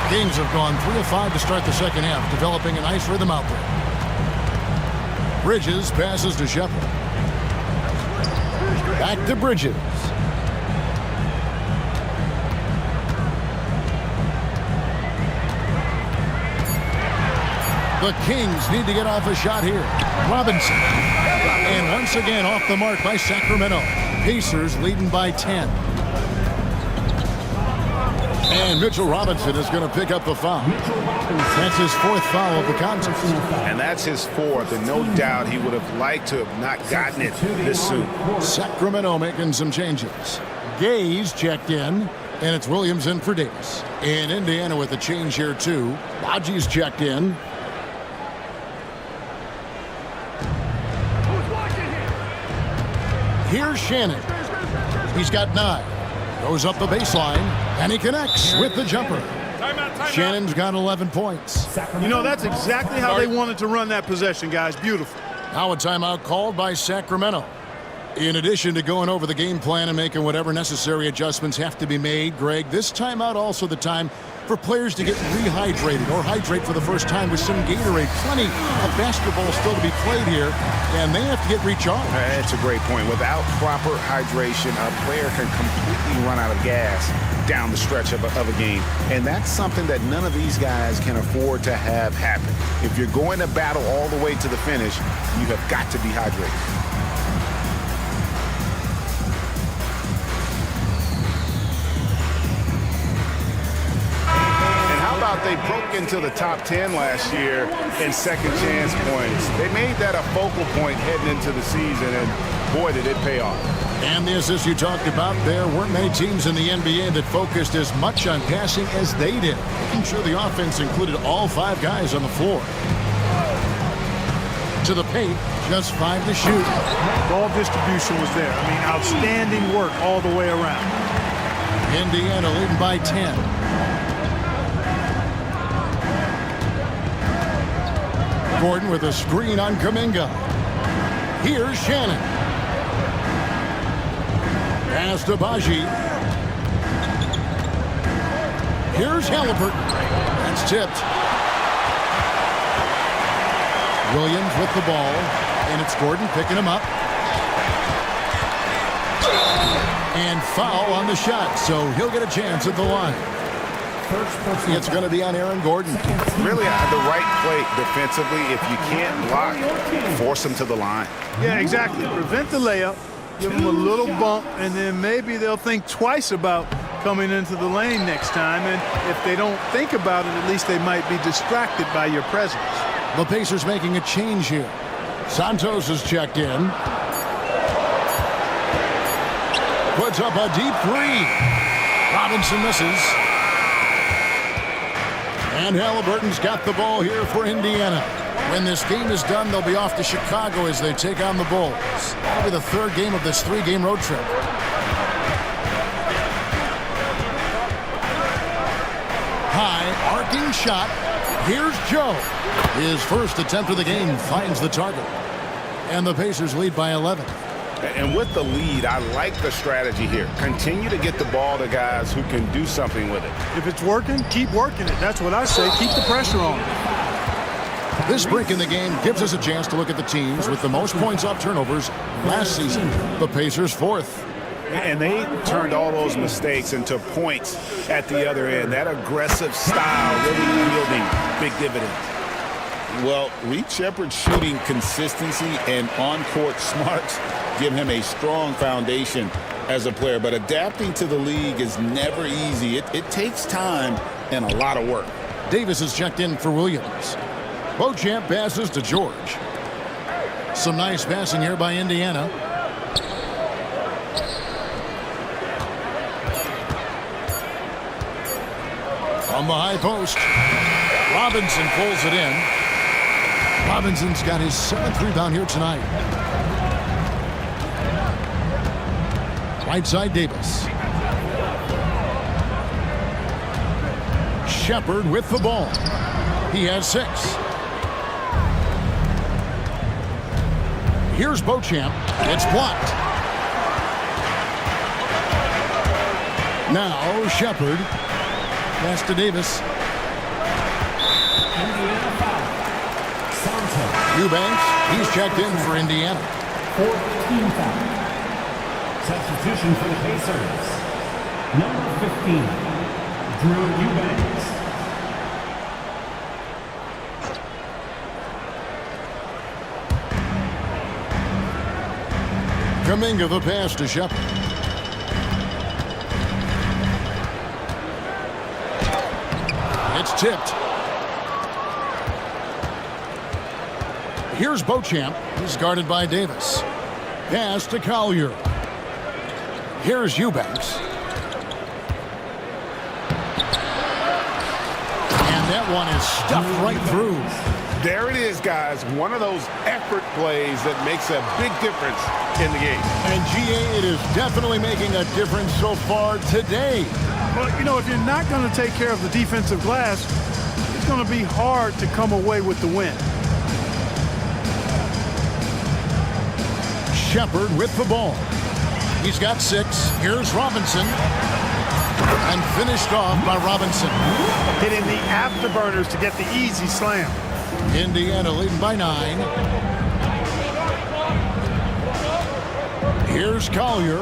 S1: Kings have gone 3 of 5 to start the second half, developing a nice rhythm out there. Bridges passes to Shepherd. Back to Bridges. The Kings need to get off a shot here. Robinson. And once again off the mark by Sacramento. Pacers leading by 10. And Mitchell Robinson is going to pick up the foul. That's his 4th foul of the contest.
S2: And that's his 4th, and no doubt he would have liked to have not gotten it this soon.
S1: Sacramento making some changes. Gaze checked in, and it's Williams in for Davis. And Indiana with a change here, too. Lodgy's checked in. Here's Shannon. He's got 9. Goes up the baseline, and he connects with the jumper. Shannon's got 11 points.
S3: You know, that's exactly how they wanted to run that possession, guys. Beautiful.
S1: Now a timeout called by Sacramento. In addition to going over the game plan and making whatever necessary adjustments have to be made, Greg, this timeout also the time for players to get rehydrated or hydrate for the first time with some Gatorade. Plenty of basketball still to be played here, and they have to get recharged.
S2: That's a great point. Without proper hydration, a player can completely run out of gas down the stretch of a game. And that's something that none of these guys can afford to have happen. If you're going to battle all the way to the finish, you have got to be hydrated. They broke into the top 10 last year in second chance points. They made that a focal point heading into the season, and boy, did it pay off.
S1: And the assist you talked about, there weren't many teams in the NBA that focused as much on passing as they did. I'm sure the offense included all 5 guys on the floor. To the paint, just 5 to shoot.
S3: Ball distribution was there. I mean, outstanding work all the way around.
S1: Indiana leading by 10. Gordon with a screen on Kuminga. Here's Shannon. Pass to Baji. Here's Halliburton. That's tipped. Williams with the ball. And it's Gordon picking him up. And foul on the shot, so he'll get a chance at the line. It's going to be on Aaron Gordon.
S2: Really the right play defensively. If you can't block, force him to the line.
S3: Yeah, exactly. Prevent the layup, give them a little bump, and then maybe they'll think twice about coming into the lane next time. And if they don't think about it, at least they might be distracted by your presence.
S1: The Pacers making a change here. Santos is checked in. Puts up a deep 3. Robinson misses. And Halliburton's got the ball here for Indiana. When this game is done, they'll be off to Chicago as they take on the Bulls. That'll be the third game of this 3-game road trip. High, arcing shot. Here's Joe. His first attempt of the game finds the target. And the Pacers lead by 11.
S2: And with the lead, I like the strategy here. Continue to get the ball to guys who can do something with it.
S3: If it's working, keep working it. That's what I say. Keep the pressure on.
S1: This break in the game gives us a chance to look at the teams with the most points off turnovers last season. The Pacers fourth.
S2: And they turned all those mistakes into points at the other end. That aggressive style really yielding big dividends.
S5: Well, Reed Sheppard's shooting consistency and on-court smarts give him a strong foundation as a player. But adapting to the league is never easy. It takes time and a lot of work.
S1: Davis is checked in for Williams. Beauchamp passes to George. Some nice passing here by Indiana. On the high post, Robinson pulls it in. Robinson's got his 7th rebound here tonight. Right side, Davis. Sheppard with the ball. He has 6. Here's Beauchamp. It's blocked. Now Sheppard. Pass to Davis. Eubanks, he's checked in for Indiana.
S8: 14 foul. Substitution for the Pacers. Number 15, Drew Eubanks.
S1: Kuminga the pass to Sheppard. It's tipped. Here's Beauchamp. He's guarded by Davis. Pass to Collier. Here's Eubanks. And that one is stuffed right through.
S2: There it is, guys. One of those effort plays that makes a big difference in the game.
S1: And GA, it is definitely making a difference so far today.
S3: Well, you know, if you're not going to take care of the defensive glass, it's going to be hard to come away with the win.
S1: Sheppard with the ball. He's got 6. Here's Robinson. And finished off by Robinson.
S3: Hitting the afterburners to get the easy slam.
S1: Indiana leading by 9. Here's Collier.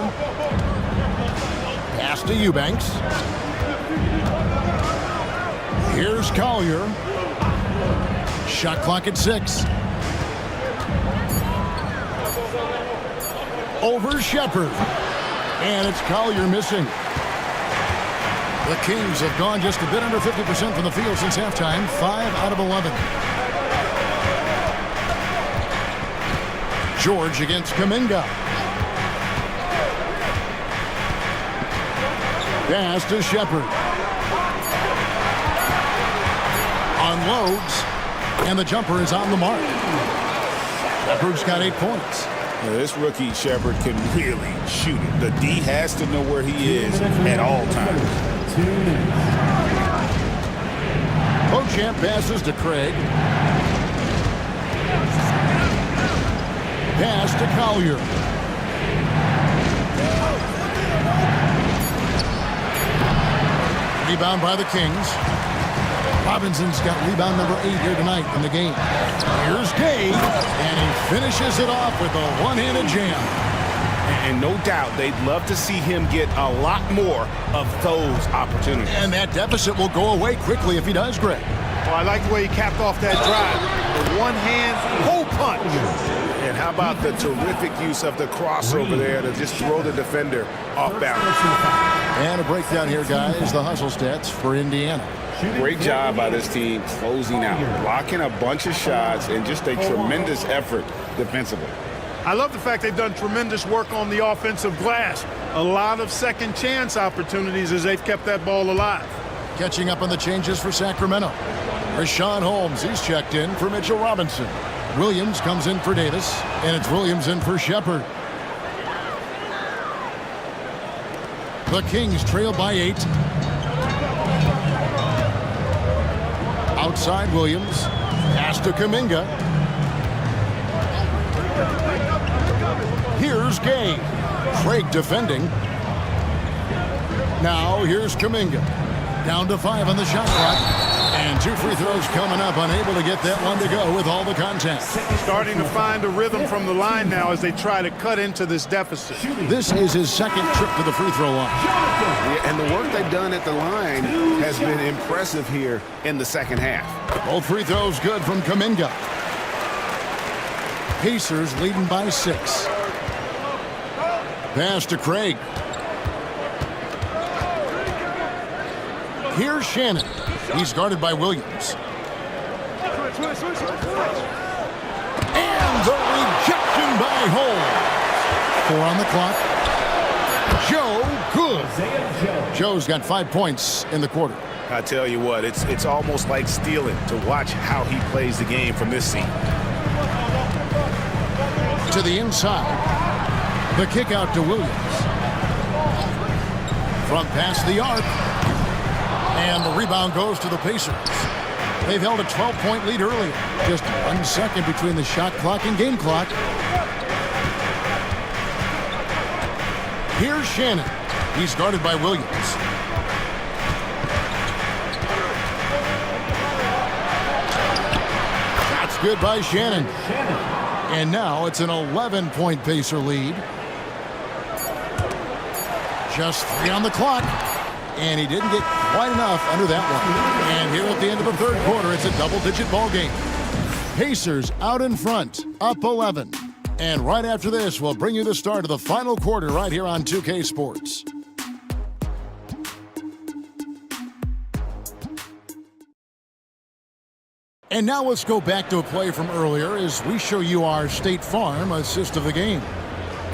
S1: Pass to Eubanks. Here's Collier. Shot clock at 6. Over Sheppard. And it's Collier missing. The Kings have gone just a bit under 50% from the field since halftime. 5 out of 11. George against Kuminga. Pass to Sheppard. Unloads. And the jumper is on the mark. Sheppard's got 8 points.
S5: Now, this rookie Sheppard can really shoot it. The D has to know where he is at all times.
S1: Beauchamp passes to Craig. Pass to Collier. Rebound by the Kings. Robinson's got rebound number 8 here tonight in the game. Here's Gay, and he finishes it off with a one-handed jam.
S2: And no doubt they'd love to see him get a lot more of those opportunities.
S1: And that deficit will go away quickly if he does, Greg.
S3: Well, I like the way he capped off that drive. The one-hand hole punch.
S2: And how about the terrific use of the crossover there to just throw the defender off balance.
S1: And a breakdown here, guys. The hustle stats for Indiana.
S2: Great job by this team closing out, blocking a bunch of shots, and just a tremendous effort defensively.
S3: I love the fact they've done tremendous work on the offensive glass. A lot of second chance opportunities as they've kept that ball alive.
S1: Catching up on the changes for Sacramento. Rashawn Holmes, he's checked in for Mitchell Robinson. Williams comes in for Davis, and it's Williams in for Shepherd. The Kings trail by 8. Outside Williams. Pass to Kuminga. Here's Gay. Craig defending. Now here's Kuminga. Down to 5 on the shot clock. And 2 free throws coming up. Unable to get that one to go with all the contact.
S3: Starting to find a rhythm from the line now as they try to cut into this deficit.
S1: This is his second trip to the free throw line.
S2: Yeah, and the work they've done at the line has been impressive here in the second half.
S1: Both free throws good from Kuminga. Pacers leading by 6. Pass to Craig. Here's Shannon. He's guarded by Williams. And the rejection by Holmes. 4 on the clock. Joe good. Joe's got 5 points in the quarter.
S2: I tell you what, it's almost like stealing to watch how he plays the game from this seat.
S1: To the inside. The kick out to Williams. From past the arc. And the rebound goes to the Pacers. They've held a 12-point lead earlier. Just 1 second between the shot clock and game clock. Here's Shannon. He's guarded by Williams. That's good by Shannon. And now it's an 11-point Pacer lead. Just 3 on the clock. And he didn't get quite enough under that one. And here at the end of the third quarter, it's a double-digit ball game. Pacers out in front, up 11. And right after this, we'll bring you the start of the final quarter right here on 2K Sports. And now let's go back to a play from earlier as we show you our State Farm assist of the game.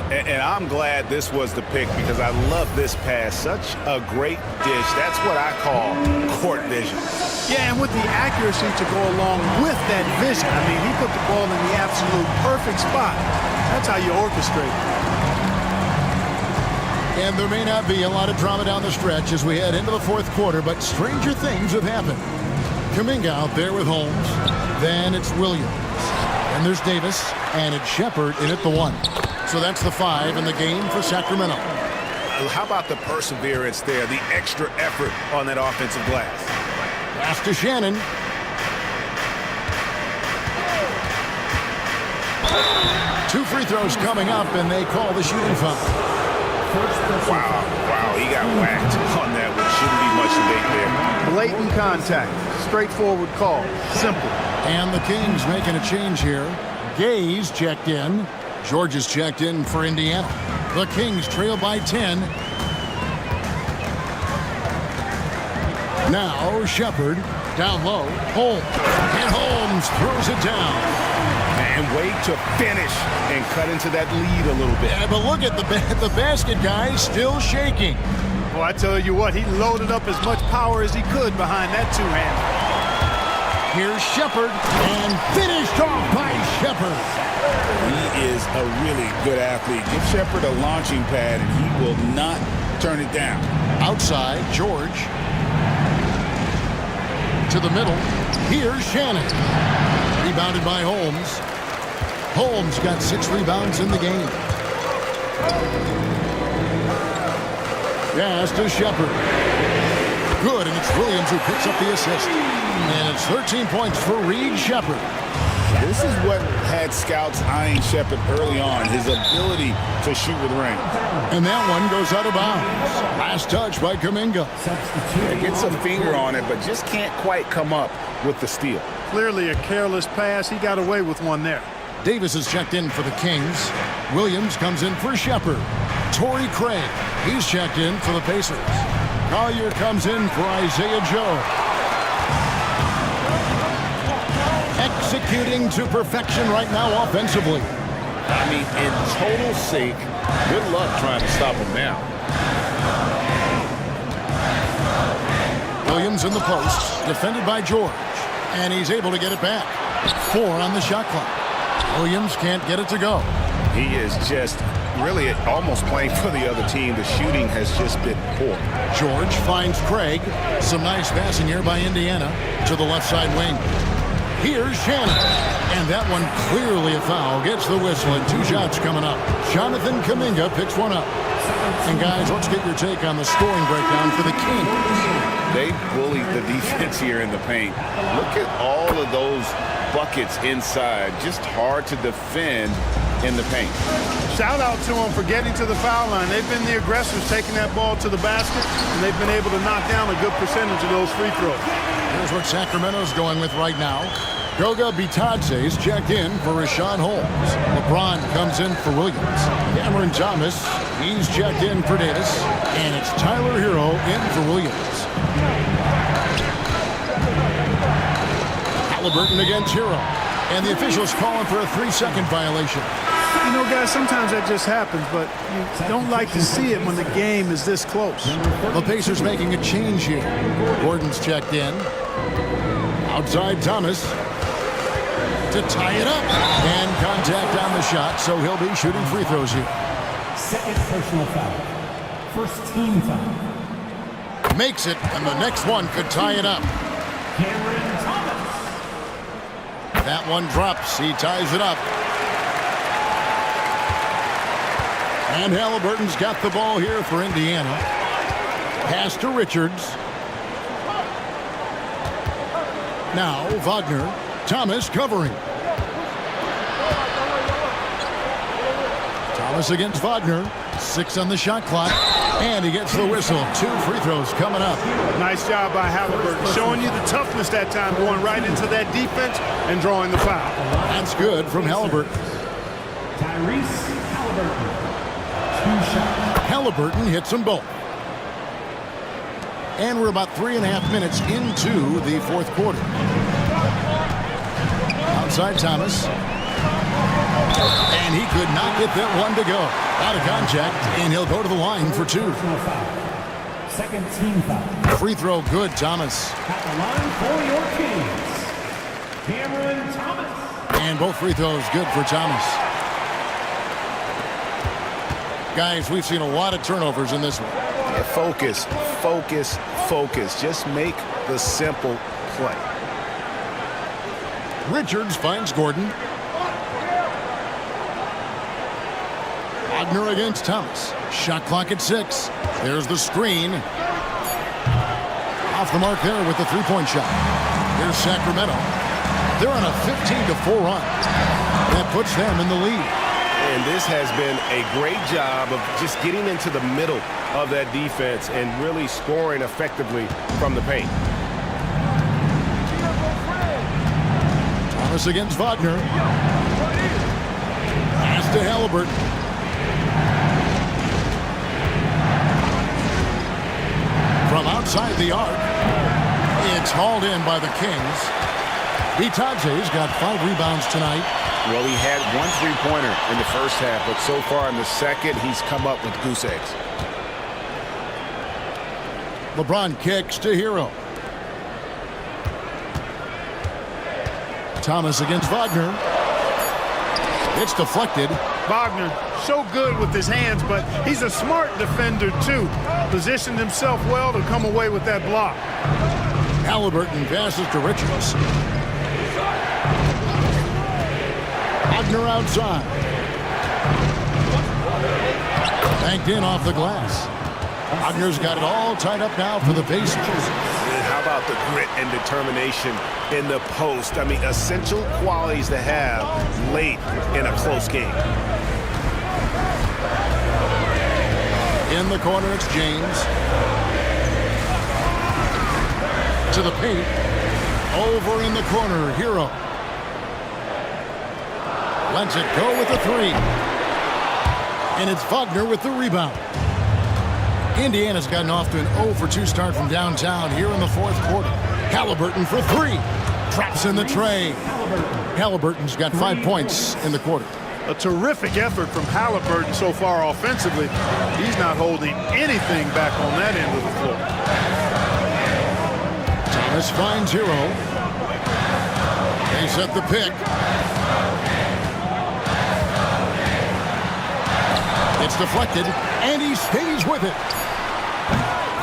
S2: And I'm glad this was the pick because I love this pass. Such a great dish. That's what I call court vision.
S3: Yeah, and with the accuracy to go along with that vision. I mean, he put the ball in the absolute perfect spot. That's how you orchestrate.
S1: And there may not be a lot of drama down the stretch as we head into the fourth quarter, but stranger things have happened. Kuminga out there with Holmes. Then it's Williams. And there's Davis. And it's Shepherd in at the 1. So that's the 5 in the game for Sacramento.
S2: How about the perseverance there, the extra effort on that offensive glass?
S1: Pass to Shannon. Two free throws coming up, and they call the shooting foul.
S2: Wow, he got whacked on that one. Shouldn't be much debate there.
S3: Blatant contact. Straightforward call. Simple.
S1: And the Kings making a change here. Gay's checked in. George is checked in for Indiana. The Kings trail by 10. Now Shepherd down low. Holmes. And Holmes throws it down.
S2: And wait to finish and cut into that lead a little bit.
S1: Yeah, but look at the basket guy still shaking.
S3: Well, I tell you what, he loaded up as much power as he could behind that two-hander.
S1: Here's Shepherd, and finished off by Shepherd.
S5: He is a really good athlete. Give Shepherd a launching pad, and he will not turn it down.
S1: Outside, George. To the middle. Here's Shannon. Rebounded by Holmes. Holmes got 6 rebounds in the game. Pass to Shepherd. Good, and it's Williams who picks up the assist. And it's 13 points for Reed Shepherd.
S5: This is what had scouts eyeing Shepherd early on, his ability to shoot with range.
S1: And that one goes out of bounds. Last touch by Kuminga.
S2: He gets a finger on it, but just can't quite come up with the steal.
S3: Clearly a careless pass. He got away with one there.
S1: Davis is checked in for the Kings. Williams comes in for Shepherd. Torrey Craig, he's checked in for the Pacers. Collier comes in for Isaiah Joe. Executing to perfection right now offensively.
S2: I mean, in total sync. Good luck trying to stop him now.
S1: Williams in the post, defended by George, and he's able to get it back. 4 on the shot clock. Williams can't get it to go.
S2: He is just really almost playing for the other team. The shooting has just been poor.
S1: George finds Craig. Some nice passing here by Indiana to the left side wing. Here's Shannon. And that one clearly a foul. Gets the whistle and 2 shots coming up. Jonathan Kuminga picks one up. And guys, let's get your take on the scoring breakdown for the Kings.
S2: They bullied the defense here in the paint. Look at all of those buckets inside. Just hard to defend in the paint.
S3: Shout out to them for getting to the foul line. They've been the aggressors taking that ball to the basket, and they've been able to knock down a good percentage of those free throws.
S1: Here's what Sacramento's going with right now. Goga Bitadze's checked in for Rashawn Holmes. LeBron comes in for Williams. Cameron Thomas, he's checked in for Davis. And it's Tyler Hero in for Williams. Halliburton against Hero. And the officials calling for a 3-second violation.
S3: You know, guys, sometimes that just happens, but you don't like to see it when the game is this close.
S1: The Pacers making a change here. Gordon's checked in. Outside Thomas to tie it up. And contact on the shot, so he'll be shooting free throws here.
S8: Second personal foul. First team foul.
S1: Makes it, and the next one could tie it up.
S8: Cameron Thomas.
S1: That one drops. He ties it up. And Halliburton's got the ball here for Indiana. Pass to Richards. Now Wagner. Thomas covering. Thomas against Wagner. 6 on the shot clock. And he gets the whistle. 2 free throws coming up.
S3: Nice job by Halliburton, showing you the toughness that time, going right into that defense and drawing the foul.
S1: That's good from Halliburton.
S8: Tyrese Halliburton. 2 shots.
S1: Halliburton hits them both. And we're about 3.5 minutes into the fourth quarter. Outside Thomas. And he could not get that one to go. Out of contact, and he'll go to the line for 2.
S8: Personal foul. Second team foul.
S1: Free throw good, Thomas.
S8: At the line for your Kings, Cameron Thomas.
S1: And both free throws good for Thomas. Guys, we've seen a lot of turnovers in this one.
S2: Yeah, focus, focus, focus. Just make the simple play.
S1: Richards finds Gordon. Wagner against Thomas. Shot clock at 6. There's the screen. Off the mark there with the 3-point shot. Here's Sacramento. They're on a 15-4 run. That puts them in the lead.
S2: And this has been a great job of just getting into the middle of that defense and really scoring effectively from the paint.
S1: Thomas against Wagner. Pass to Halliburton. From outside the arc, it's hauled in by the Kings. Bitadze's got 5 rebounds tonight.
S2: Well, he had 1 3-pointer in the first half, but so far in the second, he's come up with goose eggs.
S1: LeBron kicks to Hero. Thomas against Wagner. It's deflected.
S3: Wagner, so good with his hands, but he's a smart defender, too. Positioned himself well to come away with that block.
S1: Halliburton passes to Richards. Wagner outside. Banked in off the glass. Wagner's got it all tied up now for the Pacers.
S2: How about the grit and determination in the post? I mean, essential qualities to have late in a close game.
S1: In the corner, it's James. To the paint. Over in the corner, Hero. Lets it go with the 3. And it's Wagner with the rebound. Indiana's gotten off to an 0-for-2 start from downtown here in the fourth quarter. Halliburton for 3. Traps in the tray. Halliburton's got 5 points in the quarter.
S3: A terrific effort from Halliburton so far offensively. He's not holding anything back on that end of the floor.
S1: Thomas finds Hero. They set the pick. It's deflected, and he stays with it.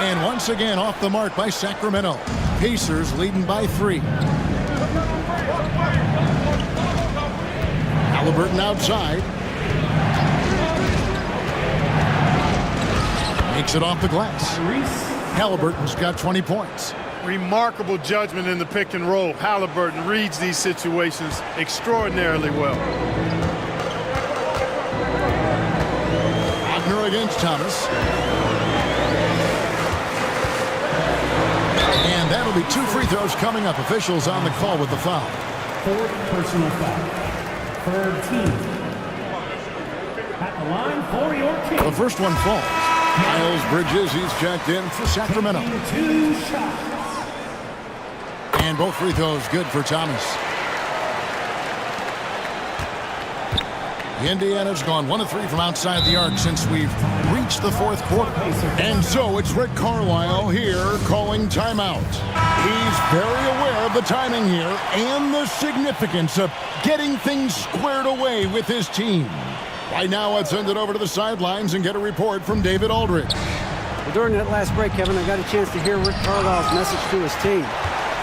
S1: And once again off the mark by Sacramento. Pacers leading by 3. Halliburton outside. Makes it off the glass. Halliburton's got 20 points.
S3: Remarkable judgment in the pick and roll. Halliburton reads these situations extraordinarily well.
S1: Wagner against Thomas. And that'll be 2 free throws coming up. Officials on the call with the foul.
S8: 4th personal foul. 3rd team. At the line for your Kings.
S1: The first one falls. Miles Bridges, he's checked in for Sacramento.
S8: 2 shots.
S1: And both free throws good for Thomas. Indiana's gone 1 of 3 from outside the arc since we've reached the 4th quarter. And so it's Rick Carlisle here calling timeout. He's very aware of the timing here and the significance of getting things squared away with his team. Right now, let's send it over to the sidelines and get a report from David Aldridge.
S4: Well, during that last break, Kevin, I got a chance to hear Rick Carlisle's message to his team.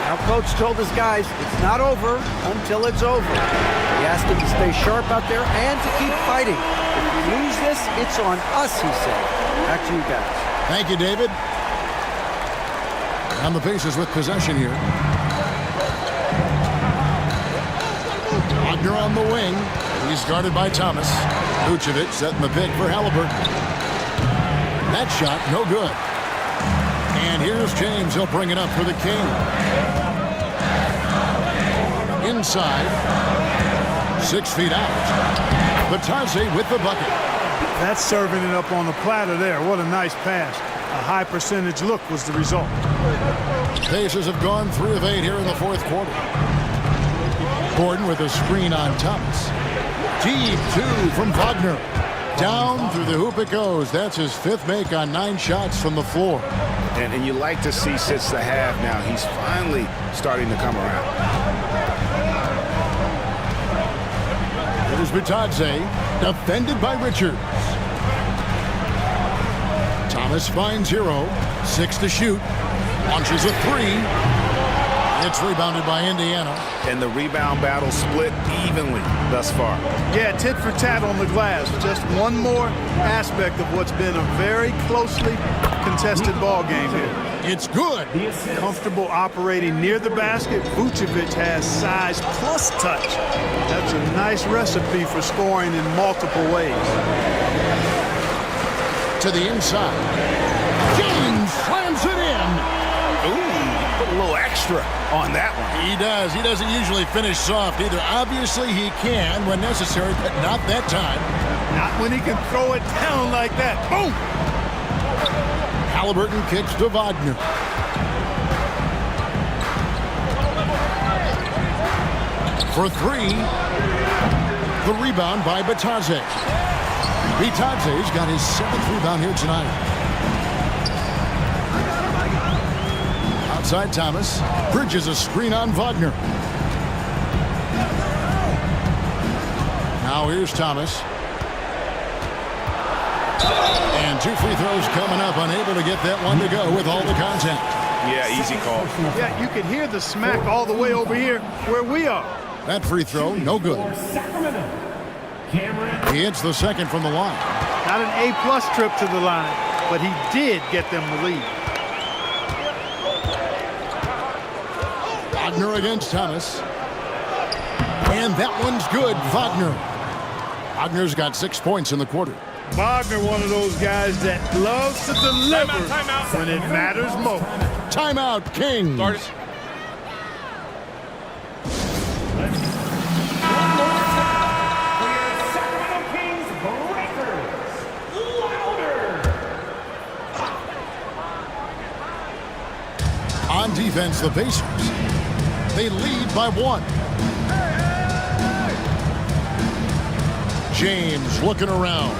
S4: Our coach told his guys it's not over until it's over. He asked them to stay sharp out there and to keep fighting. If we lose this, it's on us, he said. Back to you guys.
S1: Thank you, David. And the Pacers with possession here. Wagner on the wing. He's guarded by Thomas. Vucevic setting the pick for Halliburton. That shot, no good. And here's James. He'll bring it up for the King. Inside. 6 feet out. Batadze with the bucket.
S3: That's serving it up on the platter there. What a nice pass. A high percentage look was the result.
S1: Pacers have gone 3 of 8 here in the 4th quarter. Gordon with a screen on Thomas. Deep 2 from Wagner. Down through the hoop it goes. That's his 5th make on 9 shots from the floor.
S2: And you like to see since the half now, he's finally starting to come around.
S1: It is Batadze, defended by Richards. Thomas finds Hero. 6 to shoot. Launches a 3. It's rebounded by Indiana.
S2: And the rebound battle split evenly thus far.
S3: Yeah, tit for tat on the glass. Just one more aspect of what's been a very closely contested ball game here.
S1: It's good.
S3: Comfortable operating near the basket. Vucevic has size plus touch. That's a nice recipe for scoring in multiple ways.
S1: To the inside. James slams it in.
S2: Ooh, put a little extra on that one.
S1: He does. He doesn't usually finish soft either. Obviously, he can when necessary, but not that time.
S3: Not when he can throw it down like that. Boom!
S1: Halliburton kicks to Wagner. For 3. The rebound by Batadze. Batadze's got his 7th rebound here tonight. Outside Thomas. Bridges a screen on Wagner. Now here's Thomas. And 2 free throws coming up. Unable to get that one to go with all the contact.
S2: Yeah, easy call.
S3: Yeah, you can hear the smack all the way over here where we are.
S1: That free throw, no good.
S8: Sacramento. Cameron.
S1: He hits the 2nd from the line.
S3: Not an A-plus trip to the line, but he did get them the lead.
S1: Wagner against Thomas. And that one's good. Wagner. Wagner's got 6 points in the quarter.
S3: Wagner, one of those guys that loves to deliver when it matters most.
S1: Timeout, Kings.
S7: Started.
S8: Sacramento Kings Breakers. Louder.
S1: On defense, the Pacers. They lead by 1. James looking around.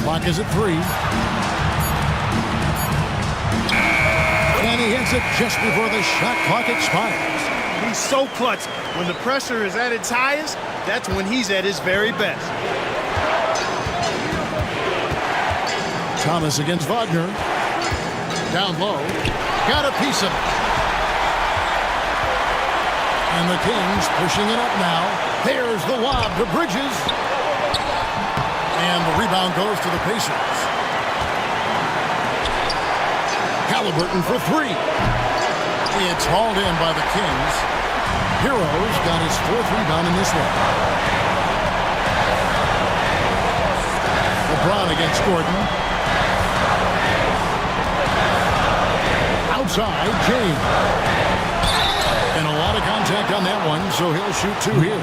S1: Clock is at 3. And he hits it just before the shot clock expires.
S3: He's so clutch. When the pressure is at its highest, that's when he's at his very best.
S1: Thomas against Wagner. Down low. Got a piece of it. And the Kings pushing it up now. There's the lob to Bridges. And the rebound goes to the Pacers. Halliburton for 3. It's hauled in by the Kings. Heroes got his 4th rebound in this one. LeBron against Gordon. Outside, James. And a lot of contact on that one, so he'll shoot 2 here.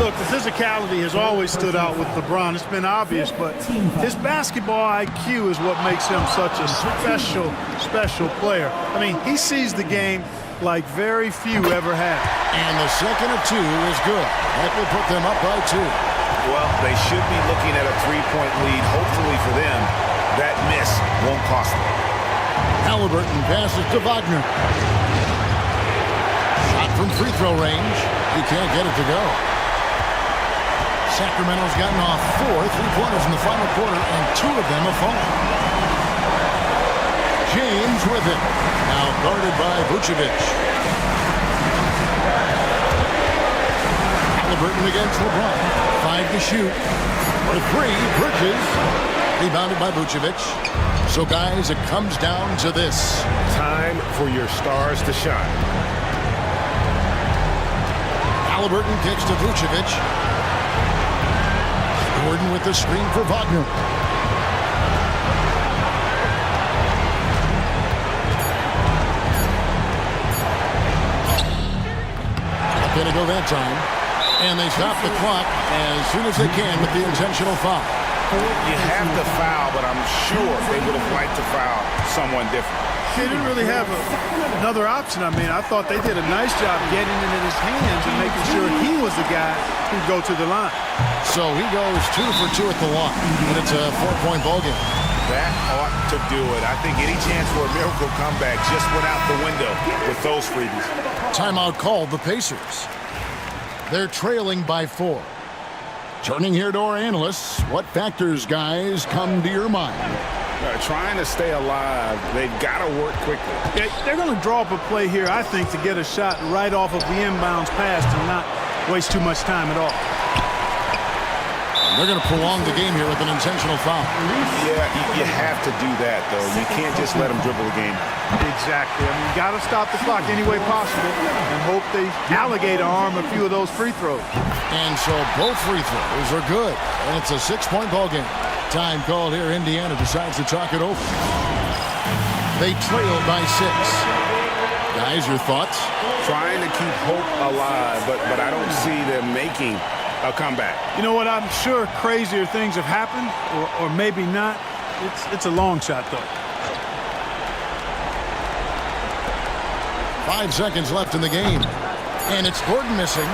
S3: Look, the physicality has always stood out with LeBron. It's been obvious, but his basketball IQ is what makes him such a special player. I mean, he sees the game like very few ever have.
S1: And the second of 2 is good. That will put them up by 2.
S2: Well, they should be looking at a 3-point lead. Hopefully for them, that miss won't cost them.
S1: Halliburton passes to Wagner. Shot from free throw range. He can't get it to go. Sacramento's gotten off 4 3-pointers in the final quarter, and 2 of them have fallen. James with it. Now guarded by Vucevic. Halliburton against LeBron. 5 to shoot. For 3, Bridges. Rebounded by Vucevic. So, guys, it comes down to this.
S2: Time for your stars to shine.
S1: Halliburton kicks to Vucevic. Gordon with the screen for Wagner. Not going to go that time. And they stop the clock as soon as they can with the intentional foul.
S2: You have to foul, but I'm sure they would have liked to foul someone different.
S3: They didn't really have another option. I mean, I thought they did a nice job getting it in his hands and making sure he was the guy who'd go to the line.
S1: So he goes 2 for 2 at the line, and it's a 4-point ballgame.
S2: That ought to do it. I think any chance for a miracle comeback just went out the window with those freebies.
S1: Timeout called the Pacers. They're trailing by 4. Turning here to our analysts, what factors, guys, come to your mind?
S2: Trying to stay alive, they've got to work quickly.
S3: They're going to draw up a play here, I think, to get a shot right off of the inbounds pass and not waste too much time at all.
S1: They're going to prolong the game here with an intentional foul.
S2: Yeah, you have to do that, though. You can't just let them dribble the game.
S3: Exactly. I mean, you got to stop the clock any way possible and hope they alligator arm a few of those free throws.
S1: And so both free throws are good. And it's a 6-point ball game. Time called here. Indiana decides to talk it over. They trail by 6. Guys, your thoughts?
S2: Trying to keep hope alive, but I don't see them making a comeback.
S3: You know what? I'm sure crazier things have happened, or maybe not. It's a long shot, though.
S1: 5 seconds left in the game. And it's Gordon missing.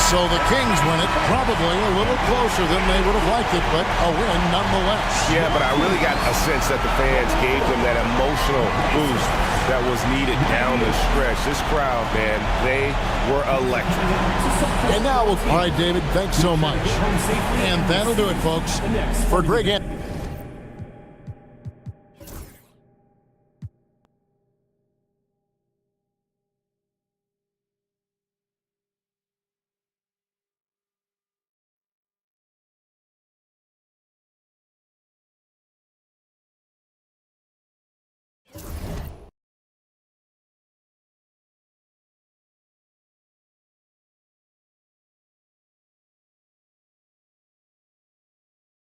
S1: So the Kings win it, probably a little closer than they would have liked it, but a win nonetheless.
S2: Yeah, but I really got a sense that the fans gave them that emotional boost that was needed down the stretch. This crowd, man, they were electric.
S1: And now, all right, David, thanks so much. And that'll do it, folks. For Greg